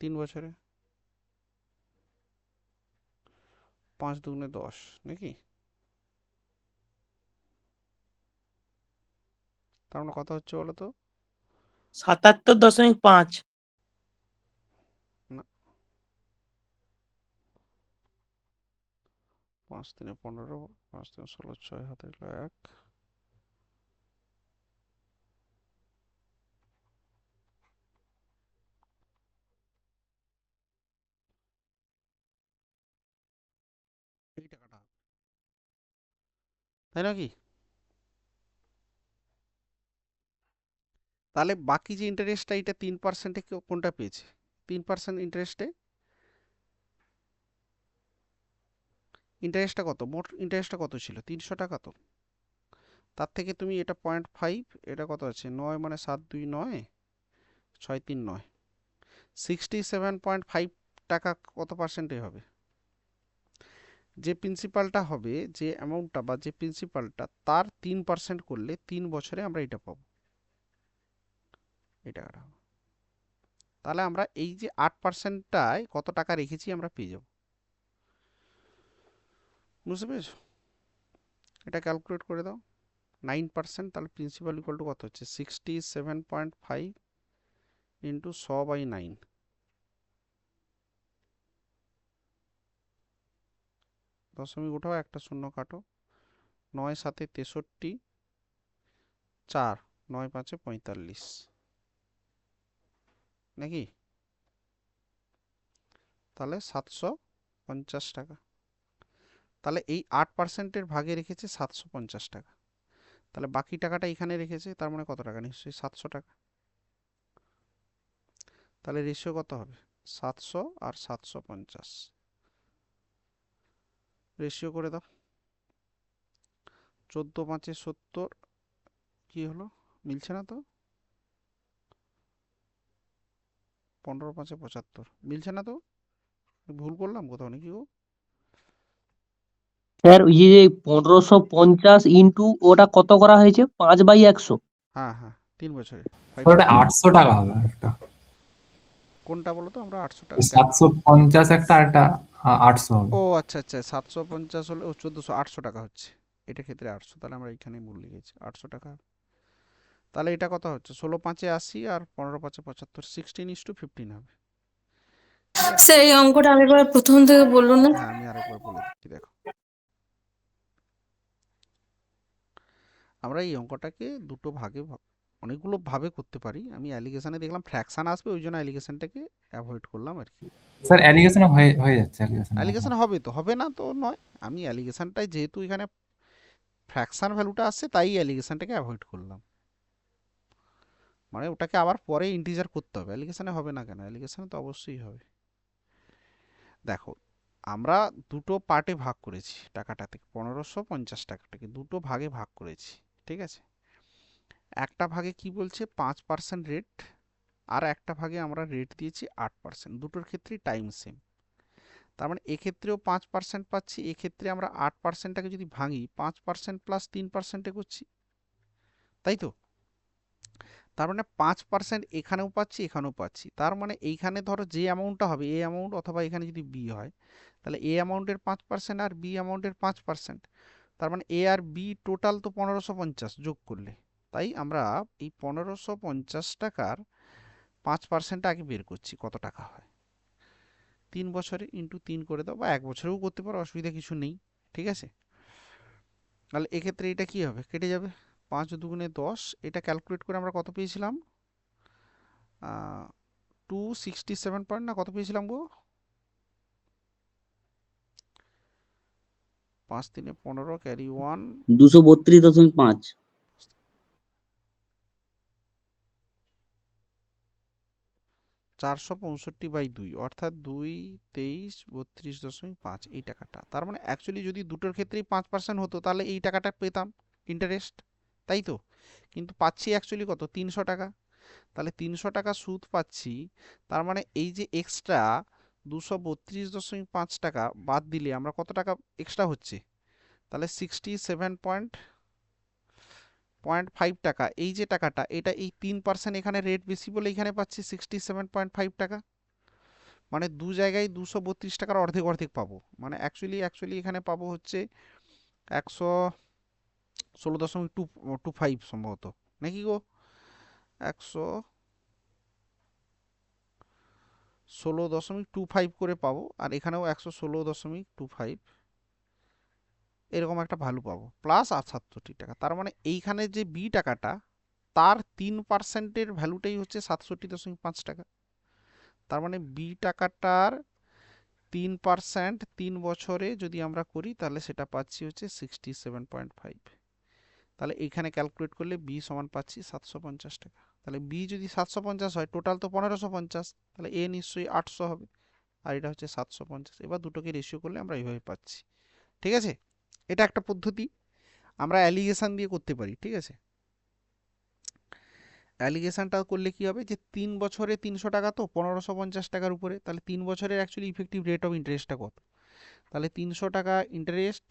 3 বছরে? 5×2 = 10 নাকি? তার মানে কত হচ্ছে বলো তো? 77.5। না, 5×3 = 15, 5×3 = 16, 6 হাতে 1। এই টাকাটা হবে, তাই নাকি? তাহলে বাকি যে ইন্টারেস্টটা, এটা 3%-এ কোনটা পেয়েছে? 3% ইন্টারেস্টে, ইন্টারেস্টটা কত? মোট ইন্টারেস্টটা কত ছিল? 300 টাকা তো। তার থেকে তুমি এটা 0.5, এটা কত আছে? 9 মানে 7 2 9, 6 3 9, 67.5 টাকা কত পার্সেন্টে হবে? যে প্রিন্সিপালটা হবে, যে অ্যামাউন্টটা বা যে প্রিন্সিপালটা, তার 3% করলে 3 বছরে আমরা এটা পাবো, এই টাকাটা। তাহলে আমরা এই যে 8%টায় কত টাকা রেখেছি আমরা পেয়ে যাব, বুঝতে পেরেছো? এটা ক্যালকুলেট করে দাও। 9%, তাহলে প্রিন্সিপাল ইকুয়াল টু কত হচ্ছে? 67.5 ইন্টু 100/9। দশমিক উঠাও, একটা শূন্য কাটো, 9 7 63, 4 9 5 45 নাকি? তাহলে 750 টাকা। তাহলে এই 8%-এর ভাগে রেখেছে 750 টাকা, তাহলে বাকি টাকাটা এখানে রেখেছে, তার মানে কত টাকা? নিশ্চয়ই 700 টাকা। তাহলে রেশিও কত হবে? 700 আর 750 রেশিও করে দাও। 14 5 70, কি হলো? মিলছে না তো? 15 5 75 মিলছে না তো? ভুল করলাম কোথাও নাকি গো? স্যার ওই যে 1550 ইন্টু ওটা কত করা হয়েছে? 5/100। হ্যাঁ হ্যাঁ, 3 বছরে ওটা 5%। 800 টাকা হবে একটা, কোনটা বলো তো? আমরা 800 টাকা কেন? 750 একটা আর একটা 800 হবে। ও আচ্ছা আচ্ছা, 750 হলে, ও 1400, 800 টাকা হচ্ছে এটা ক্ষেত্রে 800, তাহলে আমরা এখানে ভুল লিখেছি 800 টাকা। তাহলে এটা কত হচ্ছে? 16 5 80 আর 15 5 75, 16:15 হবে, ঠিক আছে? স্যার এই অঙ্কটা আরেকবার প্রথম থেকে বলুন না। হ্যাঁ আমি আরেকবার বলে দিচ্ছি, দেখো। আমরা এই অঙ্কটাকে দুটো ভাগে অনেকগুলো ভাবে করতে পারি। আমি অ্যালিগেশনে দেখলাম ফ্র্যাকশন আসবে, ওই জন্য অ্যালিগেশনটাকে অ্যাভয়েড করলাম আর কি। স্যার অ্যালিগেশন হয়ে যাচ্ছে অ্যালিগেশন অ্যালিগেশন হবে তো, হবে না তো নয়। আমি অ্যালিগেশনটাই যেহেতু এখানে ফ্র্যাকশন ভ্যালুটা আসছে, তাই অ্যালিগেশনটাকে অ্যাভয়েড করলাম। মানে ওটাকে আবার পরে ইন্টিজার করতে হবে, অ্যালিগেশনে হবে না কেন? অ্যালিগেশনে তো অবশ্যই হবে। দেখো, আমরা দুটো পার্টে ভাগ করেছি টাকাটাকে, 1550 টাকাটাকে দুটো ভাগে ভাগ করেছি, ঠিক আছে? একটা ভাগে কি বলছে 5% রেট, আর একটা ভাগে আমরা রেট দিয়েছি 8%। দুটোর ক্ষেত্রেই টাইম সেম। তার মানে এক্ষেত্রেও 5% পাচ্ছি, এক্ষেত্রে আমরা 8%টাকে যদি ভাঙি 5% প্লাস 3%-এ করছি, তাই তো? তার মানে 5% এখানেও পাচ্ছি, এখানেও পাচ্ছি। তার মানে এইখানে ধরো যে অ্যামাউন্টটা হবে এ অ্যামাউন্ট, অথবা এখানে যদি বি হয়, তাহলে এ অ্যামাউন্টের 5% আর বি অ্যামাউন্টের 5%। তার মানে এ আর বি টোটাল তো 1550 যোগ করলে। তাই আমরা এই 1550 টাকার 5%টা আগে বের করছি, কত টাকা হয়। 3 বছরে ইন্টু 3 করে দাও, বা 1 বছরেও করতে পারো, অসুবিধা কিছু নেই, ঠিক আছে? তাহলে এক্ষেত্রে এটা কি হবে, কেটে যাবে। 5 দুগুণে 10, এটা ক্যালকুলেট করে আমরা কত পেয়েছিলাম? 267 পয়েন্ট না কত পেয়েছিলাম গো? 5 3 15 ক্যারি 1, 232.5। 465/2, অর্থাৎ 2 23 32.5 এই টাকাটা। তার মানে অ্যাকচুয়ালি যদি দুটোর ক্ষেত্রেই 5% হতো, তাহলে এই টাকাটা পেতাম ইন্টারেস্ট, তাই তো? কিন্তু পাচ্ছি অ্যাকচুয়ালি কত, 300 টাকা। তাহলে 300 টাকা সুদ পাচ্ছি। তার মানে এই যে এক্সট্রা 232.5 টাকা বাদ দিলে আমরা কত টাকা এক্সট্রা হচ্ছে, তাহলে 67.5 টাকা। এই যে টাকাটা, এটা এই 3% এখানে রেট বেশি বলে এখানে পাচ্ছি 67.5 টাকা। মানে দু জায়গায় 232 টাকার অর্ধেক অর্ধেক পাবো। মানে অ্যাকচুয়ালি এখানে পাবো হচ্ছে 116.25 সম্ভবত, নাকি গো? 116.25 করে পাবো, আর এখানেও 116.25 এরকম একটা ভ্যালু পাবো, প্লাস 67 টাকা। তার মানে এইখানে যে বি টাকাটা, তার 3%-এর ভ্যালুটাই হচ্ছে 67.5 টাকা। তার মানে বি টাকাটার 3% 3 বছরে যদি আমরা করি, তাহলে সেটা পাচ্ছি হচ্ছে 67.5। তাহলে এইখানে ক্যালকুলেট করলে বি সমান পাচ্ছি 750 টাকা। তাহলে বি যদি 750 হয়, টোটাল তো 1550, তাহলে এ নিশ্চয়ই 800 হবে, আর এটা হচ্ছে 750। এবার দুটোকে রেশিও করলে আমরা এইভাবে পাচ্ছি, ঠিক আছে? এটা একটা পদ্ধতি, আমরা অ্যালিগেশন দিয়ে করতে পারি, ঠিক আছে? অ্যালিগেশনটা করলে কি হবে, যে 3 বছরে 300 টাকা তো 1550 টাকার উপরে, তাহলে 3 বছরের অ্যাকচুয়ালি ইফেক্টিভ রেট অফ ইন্টারেস্টটা কত? তাহলে 300 টাকা ইন্টারেস্ট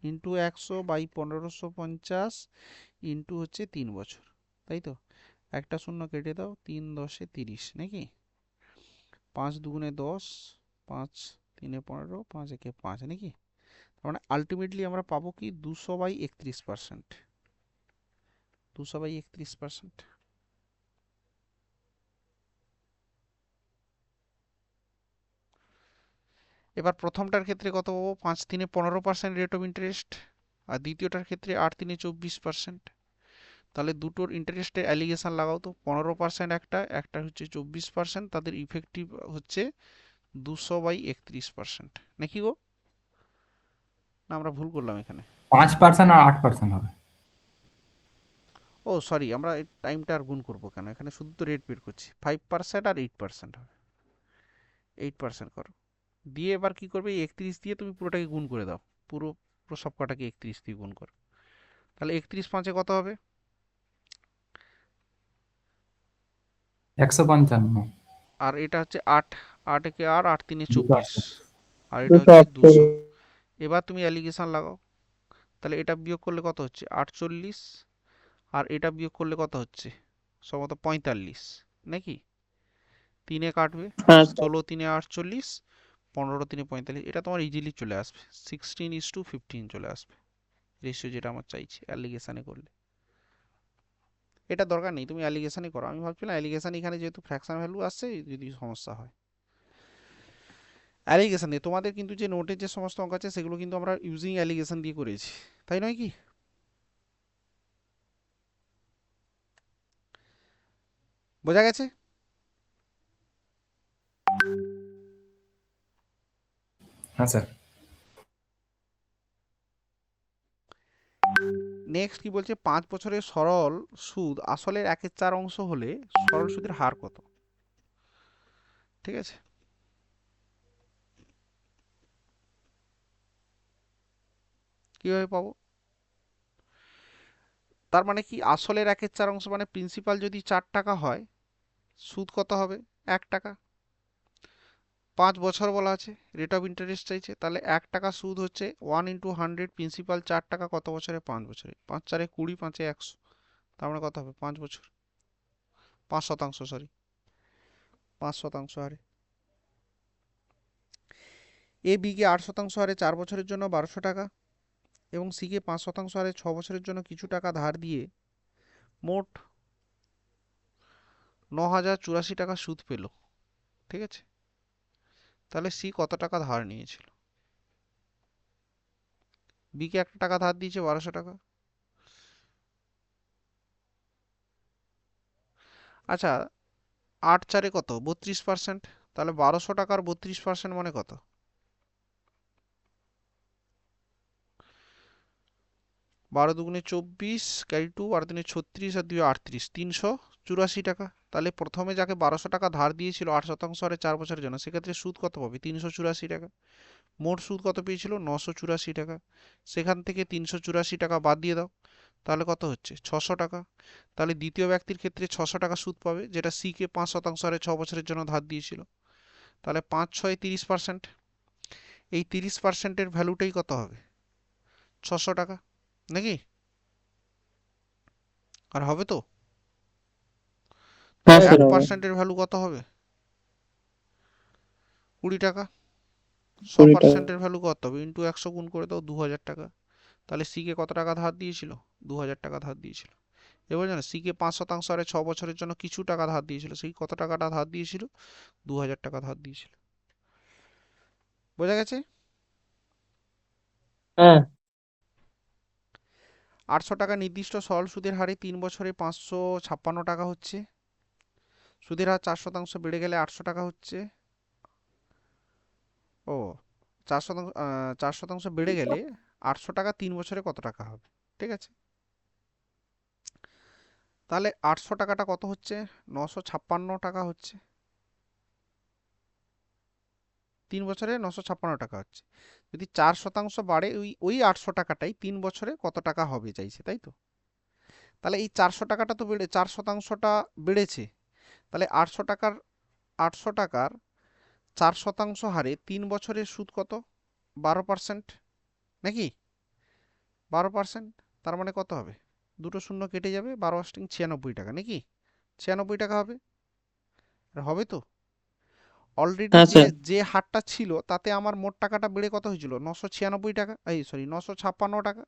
ইন্টু 100/1550 ইন্টু হচ্ছে 3 বছর, তাই তো? একটা শূন্য কেটে দাও, 3 10 30, নাকি? 5 দুগুণে 10, 5 3 15, 5 1 5, নাকি? তার মানে আলটিমেটলি আমরা পাবো কি 200/31%। 200/31%। এবার প্রথমটার ক্ষেত্রে কত পাবো, 5 3 15% রেট অফ ইন্টারেস্ট, আর দ্বিতীয়টার ক্ষেত্রে 8 3 24%। তাহলে দুটোর ইন্টারেস্টের অ্যালিগেশন লাগাও তো, 15% একটা, একটা হচ্ছে 24%, তাদের ইফেক্টিভ হচ্ছে 200/31%, নাকি গো? না আমরা ভুল করলাম এখানে? 5% আর 8% হবে। ও সরি, আমরা এই টাইমটা আর গুণ করবো কেন, এখানে শুধু তো রেট বের করছি। 5% আর 8% হবে, 8% করো। দিয়ে এবার কি করবে, এই 31 দিয়ে তুমি পুরোটাকে গুণ করে দাও, পুরো পুরো সব কটাকে 31 দিয়ে গুণ করো। তাহলে 31 5-এ কত হবে? 155। আর এটা হচ্ছে 8, 8 একে আর 8 3 24, 280। আর এটা হচ্ছে 200। এবার তুমি অ্যালিগেশন লাগাও, তাহলে এটা বিয়োগ করলে কত হচ্ছে 48, আর এটা বিয়োগ করলে কত হচ্ছে সম্ভবত 45, নাকি? 3-এ কাটবে, হ্যাঁ 16 3 48, 15 3 45, এটা তোমার ইজিলি চলে আসবে, 16:15 চলে আসবে রেশিও, যেটা আমার চাইছি অ্যালিগেশনে করলে। এটা দরকার নেই, তুমি অ্যালিগেশনই করো। আমি ভাবছিলাম অ্যালিগেশন এখানে যেহেতু ফ্র্যাকশন ভ্যালু আসছে, যদি সমস্যা হয় অ্যালিগেশন দিয়ে। তোমাদের কিন্তু যে নোটের যে সমস্ত অঙ্ক আছে, সেগুলো কিন্তু আমরা ইউজিং অ্যালিগেশন দিয়ে করেছি, তাই নয় কি? বোঝা গেছে? হ্যাঁ স্যার। নেক্সট কি বলছে, 5 বছরের সরল সুদ আসলের 1/4 অংশ হলে সরল সুদের হার কত? ঠিক আছে, কিভাবে পাবো? তার মানে কি, আসলের 1/4 অংশ মানে প্রিন্সিপাল যদি 4 টাকা হয়, সুদ কত হবে? 1 টাকা। 5 বছর বলা আছে, রেট অফ ইন্টারেস্ট চাইছে, তাহলে 1 টাকা সুদ হচ্ছে 1 × 100, প্রিন্সিপাল 4 টাকা, কত বছরে? 5 বছরে। 5 4 20, 5 100, তার মানে কত হবে? 5 বছর, 5%, সরি, 5% হারে। এ বিকে 8% হারে 4 বছরের জন্য 1200 টাকা এবং সিকে 5% হারে 6 বছরের জন্য কিছু টাকা ধার দিয়ে মোট 9084 টাকা সুদ পেল। ঠিক আছে, তাহলে সি কত টাকা ধার নিয়েছিল? বিকে 1 টাকা ধার দিয়েছে 1200 টাকা। আচ্ছা, 8 4 কত? 32%। তাহলে 1200 টাকার 32% মানে কত? 12 দুগুণে 24, ক্যারি 2, 12 দুগুণে 36 আর 2 38, 384 টাকা। তাহলে প্রথমে যাকে 1200 টাকা ধার দিয়েছিল 8% হারে 4 বছরের জন্য, সেক্ষেত্রে সুদ কত পাবে? 384 টাকা। মোট সুদ কত পেয়েছিল? 984 টাকা। সেখান থেকে 384 টাকা বাদ দিয়ে দাও, তাহলে কত হচ্ছে? 600 টাকা। তাহলে দ্বিতীয় ব্যক্তির ক্ষেত্রে 600 টাকা সুদ পাবে, যেটা সিকে 5% হারে 6 বছরের জন্য ধার দিয়েছিল। তাহলে 5 6 30%। এই 30%-এর ভ্যালুটাই কত হবে? 600 টাকা, নাকি? আর হবে তো? হ্যাঁ তাহলে স্যার হবে। 1%-এর ভ্যালু কত হবে? 20 টাকা। 20 টাকা। 100%-এর ভ্যালু কত হবে? ইন্টু 100 গুণ করে দাও, 2000 টাকা। তাহলে সিকে কত টাকা ধার দিয়েছিল? 2000 টাকা ধার দিয়েছিল। এবার জানো, সিকে 5% হারে 6 বছরের জন্য কিছু টাকা ধার দিয়েছিল, সেই কত টাকাটা ধার দিয়েছিল? 2000 টাকা ধার দিয়েছিল। বোঝা গেছে? হ্যাঁ 800 টাকা নির্দিষ্ট সরল সুদের হারে 3 বছরে 556 টাকা হচ্ছে। সুদের হার 4% বেড়ে গেলে 800 টাকা হচ্ছে। ও, 4%, 4% বেড়ে গেলে 800 টাকা 3 বছরে কত টাকা হবে? ঠিক আছে, তাহলে 800 টাকাটা কত হচ্ছে? 956 টাকা হচ্ছে। 3 বছরে 956 টাকা হচ্ছে। যদি 4% বাড়ে, ওই ওই 800 টাকাটাই 3 বছরে কত টাকা হবে চাইছে, তাই তো? তাহলে এই 400 টাকাটা তো বেড়ে, 4%টা বেড়েছে। তাহলে 800 টাকার 4% হারে 3 বছরের সুদ কত? 12%, নাকি? 12%, তার মানে কত হবে? দুটো শূন্য কেটে যাবে, 12 অষ্টিং 96 টাকা, নাকি? 96 টাকা হবে। আর হবে তো? অলরেডি হ্যাঁ যে স্যার। যে হারটা ছিল তাতে আমার মোট টাকাটা বেড়ে কত হয়েছিল? 996 টাকা, এই সরি 956 টাকা।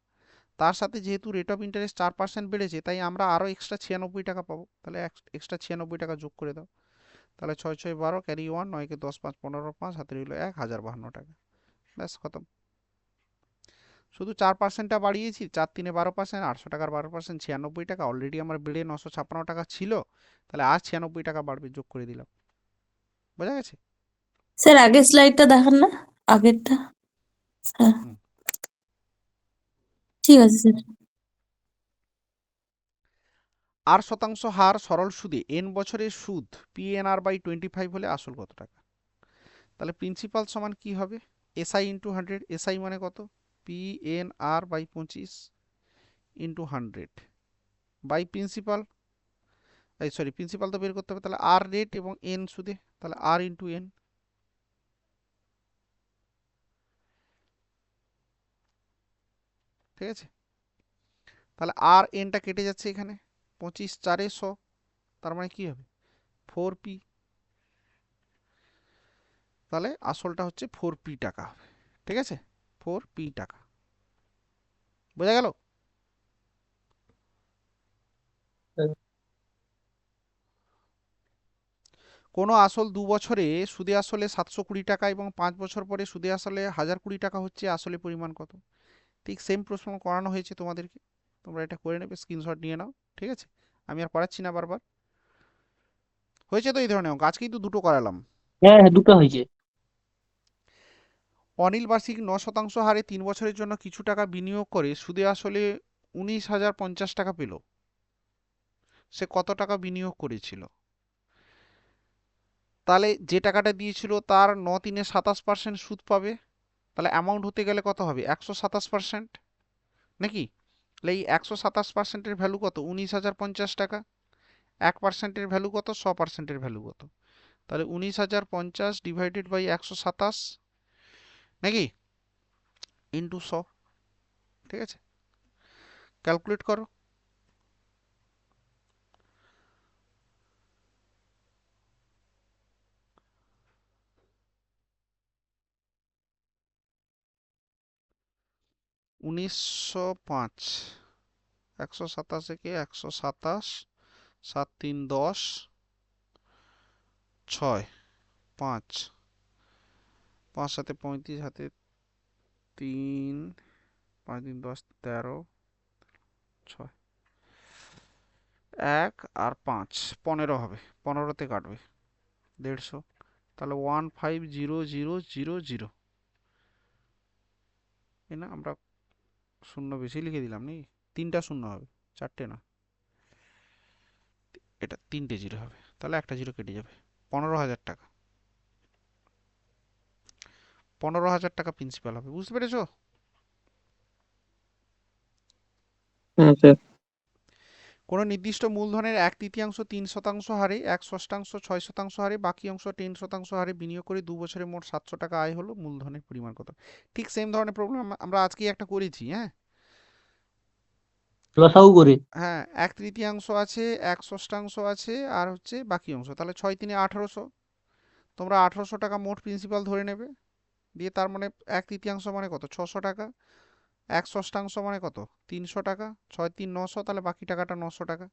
তার সাথে যেহেতু রেট অফ ইন্টারেস্ট 4% বেড়েছে, তাই আমরা আরও এক্সট্রা 96 টাকা পাবো। তাহলে এক্সট্রা 96 টাকা যোগ করে দাও। তাহলে 6 6 12, ক্যারি 1, 9 কে 10 5 15 5, হাতে রইল 1052 টাকা। ব্যাস খতম। শুধু 4%টা বাড়িয়েছি, 4 3 12%, 800 টাকার 12% 96 টাকা। অলরেডি আমার বেড়ে 956 টাকা ছিল, তাহলে আর 96 টাকা বাড়বে, যোগ করে দিলাম। বোঝা গেছে? স্যার আগের স্লাইডটা দেখান না, আগেরটা। হ্যাঁ হুম। ঠিক আছে স্যার। 8% হার সরল সুদে n বছরের সুদ PNR বাই 25 হলে আসল কত টাকা? তাহলে প্রিন্সিপাল সমান কি হবে? SI into 100। SI মানে কত? PNR by 25 into 100 by principal, এই সরি, প্রিন্সিপাল তো বের করতে হবে, তাহলে আর রেট এবং এন সুদে, তাহলে আর ইন্টু এন। ঠিক আছে, তাহলে আর এনটা কেটে যাচ্ছে এখানে, 25 4 100, তার মানে কি হবে? 4p। তাহলে আসলটা হচ্ছে 4p টাকা হবে। ঠিক আছে, 4p টাকা। বোঝা গেল? কোনো আসল 2 বছরে সুদে আসলে 720 টাকা এবং 5 বছর পরে সুদে আসলে 1020 টাকা হচ্ছে, আসলে পরিমাণ কত? ঠিক সেম প্রশ্ন করানো হয়েছে তোমাদেরকে, তোমরা এটা করে নেবে, স্ক্রিনশট নিয়ে নাও। ঠিক আছে, আমি আর পড়াচ্ছি না বারবার। হয়েছে তো এই ধরনের অঙ্ক, আজকেই তো দুটো করালাম। হ্যাঁ হ্যাঁ, দুটো হয়েছে। অনিল বার্ষিক 9% হারে 3 বছরের জন্য কিছু টাকা বিনিয়োগ করে সুদে আসলে 19,050 টাকা পেল। সে কত টাকা বিনিয়োগ করেছিল? তাহলে যে টাকাটা দিয়েছিল তার 9×3 = 27% সুদ পাবে। তাহলে অ্যামাউন্ট হতে গেলে কত হবে? 127%, নাকি? তাহলে এই 127%-এর ভ্যালু কত? 19,050 টাকা। 1%-এর ভ্যালু কত? 100%-এর ভ্যালু কত? তাহলে 19,050 ডিভাইডেড বাই 127, নাকি, ইন্টু 100। ঠিক আছে, ক্যালকুলেট করো। উনিশশো পাঁচ, 127 কে 127, 7×3 = 10, 6, 5, 5×7 = 35, হাতে 3, 5×3 = 10, 13, 6, 1 আর 5, 15 হবে। 15তে কাটবে 150, তাহলে 150000, এই না, আমরা শূন্য বেশি লিখে দিলাম নাকি? 3টা শূন্য হবে, 4টে না, এটা 3টে জিরো হবে, তাহলে একটা জিরো কেটে যাবে। 15,000 টাকা, 15,000 টাকা প্রিন্সিপাল হবে। বুঝতে পেরেছো? হ্যাঁ স্যার। কোনো নির্দিষ্ট মূলধনের 1/3 3% হারে, 1/6 6% হারে, বাকি অংশ 10% হারে বিনিয়োগ করে 2 বছরে মোট 700 টাকা আয় হলো, মূলধনের পরিমাণ কত? ঠিক সেম ধরনের প্রবলেম আমরা আজকেই একটা করেছি। হ্যাঁ লসাগু করে। হ্যাঁ, 1/3 আছে, 1/6 আছে, আর হচ্ছে বাকি অংশ, তাহলে 6×3 = 1800। তোমরা 1800 টাকা মোট প্রিন্সিপাল ধরে নেবে, দিয়ে তার মানে 1/3 মানে কত? 600 টাকা। 1/6 মানে কত? 300 টাকা। 6×3 = 900, তাহলে বাকি টাকাটা 900 টাকা।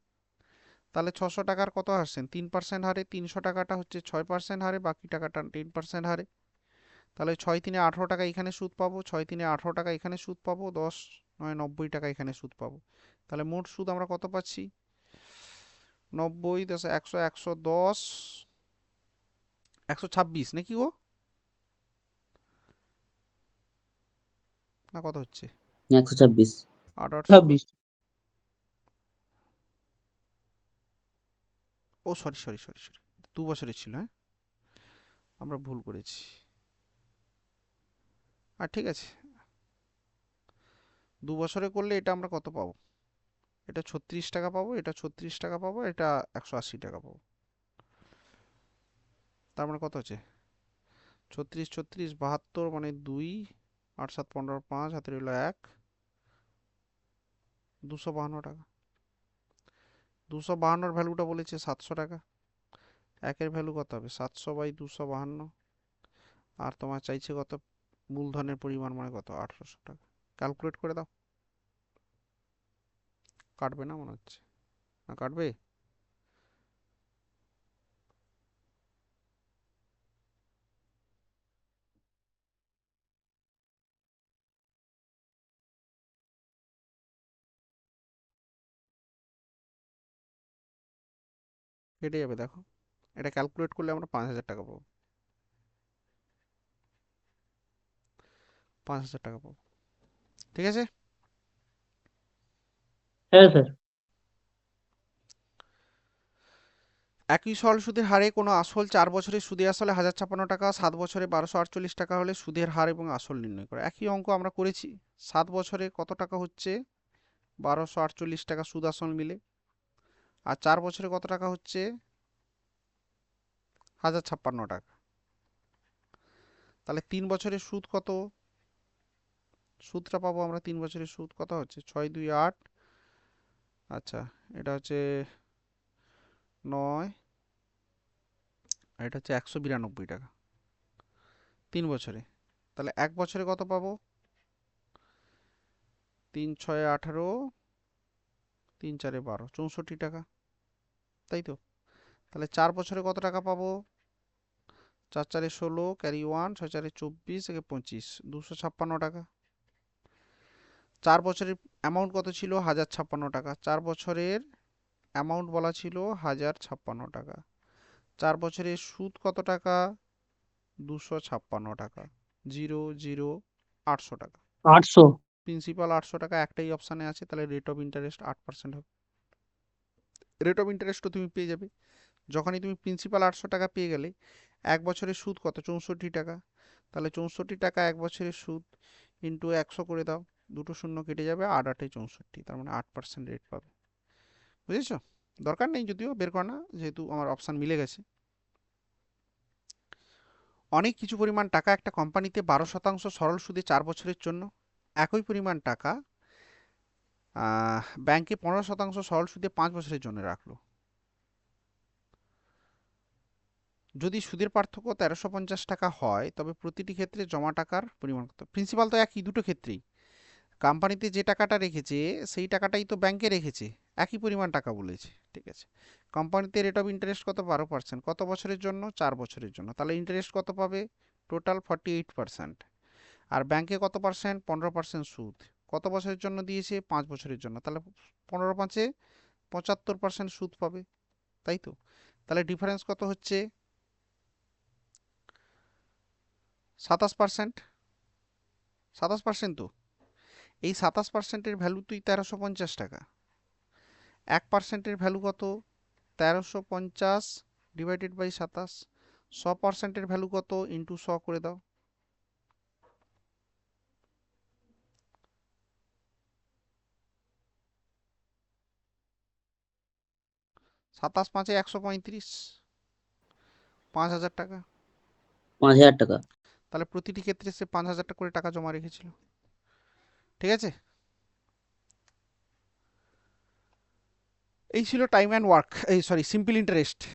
তাহলে 600 টাকার কত আসছেন? 3% হারে। 300 টাকাটা হচ্ছে 6% হারে, বাকি টাকাটা 10% হারে। তাহলে 6×3 = 18 টাকা এখানে সুদ পাবো, 6×3 = 18 টাকা এখানে সুদ পাবো, 10×9 = 90 টাকা এখানে সুদ পাবো। তাহলে মোট সুদ আমরা কত পাচ্ছি? 90, 10, 100, 110, 126, নাকি গো? না কত হচ্ছে? 126। 8, 26। ও সরি সরি সরি সরি, 2 বছরের ছিল। হ্যাঁ, আমরা ভুল করেছি। আর ঠিক আছে, 2 বছরে করলে এটা আমরা কত পাবো? এটা 36 টাকা পাবো, এটা 36 টাকা পাবো, এটা 180 টাকা পাবো। তার মানে কত হচ্ছে? 36, 36, 72, মানে 2, 8, 7, 15, 5, হাতে রইল 1, 252 টাকা। 252-র ভ্যালুটা বলেছে 700 টাকা। একের ভ্যালু কত হবে? 700/252। আর তোমার চাইছে কত? মূলধনের পরিমাণ মানে কত? 1800 টাকা। ক্যালকুলেট করে দাও। কাটবে না মনে হচ্ছে, না কাটবে? কেটে যাবে, দেখো। এটা ক্যালকুলেট করলে আমরা 5,000 টাকা পাবো। 5,000 টাকা পাবো। ঠিক আছে। হ্যাঁ স্যার। একই সরল সুদের হারে কোনো আসল 4 বছরে সুদে আসলে 1,056 টাকা, 7 বছরে 1,248 টাকা হলে সুদের হার এবং আসল নির্ণয় করে। একই অঙ্ক আমরা করেছি। 7 বছরে কত টাকা হচ্ছে? 1,248 টাকা সুদ আসল মিলে। আর 4 বছরে কত টাকা হচ্ছে? 1,056 টাকা। তাহলে 3 বছরের সুদ কত? সুদটা পাবো আমরা 3 বছরের সুদ কত হচ্ছে? 6, 2, 8, আচ্ছা, এটা হচ্ছে 9, আর এটা হচ্ছে 192 টাকা 3 বছরে। তাহলে 1 বছরে কত পাবো? 3, 6, 18, 3, 4, 12, 64 টাকা, তাই তো? তাহলে 4 বছরে কত টাকা পাবো? 4, 4, 16, ক্যারি 1, 6, 4, 24, 25, 256 টাকা। 4 বছরের অ্যামাউন্ট কত ছিল? 1,056 টাকা। 4 বছরের অ্যামাউন্ট বলা ছিল 1,056 টাকা। 4 বছরের সুদ কত টাকা? 256 টাকা। 800 টাকা। 800। প্রিন্সিপাল 800 টাকা, একটাই অপশানে আছে, তাহলে রেট অফ ইন্টারেস্ট 8% হবে। রেট অফ ইন্টারেস্টও তুমি পেয়ে যাবে। যখনই তুমি প্রিন্সিপাল 800 টাকা পেয়ে গেলে, 1 বছরের সুদ কত? 64 টাকা। তাহলে 64 টাকা 1 বছরের সুদ ইন্টু 100 করে দাও, দুটো শূন্য কেটে যাবে, 8 8 64, তার মানে 8% রেট পাবে। বুঝেছো? দরকার নেই যদিও বের করা না, যেহেতু আমার অপশান মিলে গেছে। অনেক কিছু পরিমাণ টাকা একটা কোম্পানিতে 12% সরল সুদে 4 বছরের জন্য, একই পরিমাণ টাকা ব্যাংকে 15% সরল সুদে 5 বছরের জন্য রাখলো। যদি সুদের পার্থক্য 1350 টাকা হয়, তবে প্রতিটি ক্ষেত্রে জমা টাকার পরিমাণ কত? প্রিন্সিপাল তো একই দুটো ক্ষেত্রেই। কোম্পানিতে যে টাকাটা রেখেছে সেই টাকাটাই তো ব্যাংকে রেখেছে, একই পরিমাণ টাকা বলেছে। ঠিক আছে। কোম্পানিতে রেট অফ ইন্টারেস্ট কত? 12%। কত বছরের জন্য? 4 বছরের জন্য। তাহলে ইন্টারেস্ট কত পাবে? টোটাল 48%। আর ব্যাংকে কত পার্সেন্ট? 15% সুদ। কত বছরের জন্য দিয়েছে? 5 বছরের জন্য। তাহলে 15 5-এ 75% সুদ পাবে, তাই তো? তাহলে ডিফারেন্স কত হচ্ছে? 27%। 27% তো। এই 27%-এর ভ্যালু তুই 1350 টাকা। 1%-এর ভ্যালু কত? 1350 ডিভাইডেড বাই 27। 100%-এর ভ্যালু কত? ইন্টু 100 করে দাও। 27 5-এ 135, 5000 টাকা। 5000 টাকা। তাহলে প্রতিটি ক্ষেত্রে সে 5000 টাকা করে টাকা জমা রেখেছিল। ঠিক আছে। এই ছিল টাইম অ্যান্ড ওয়ার্ক, এই সরি সিম্পল ইন্টারেস্ট।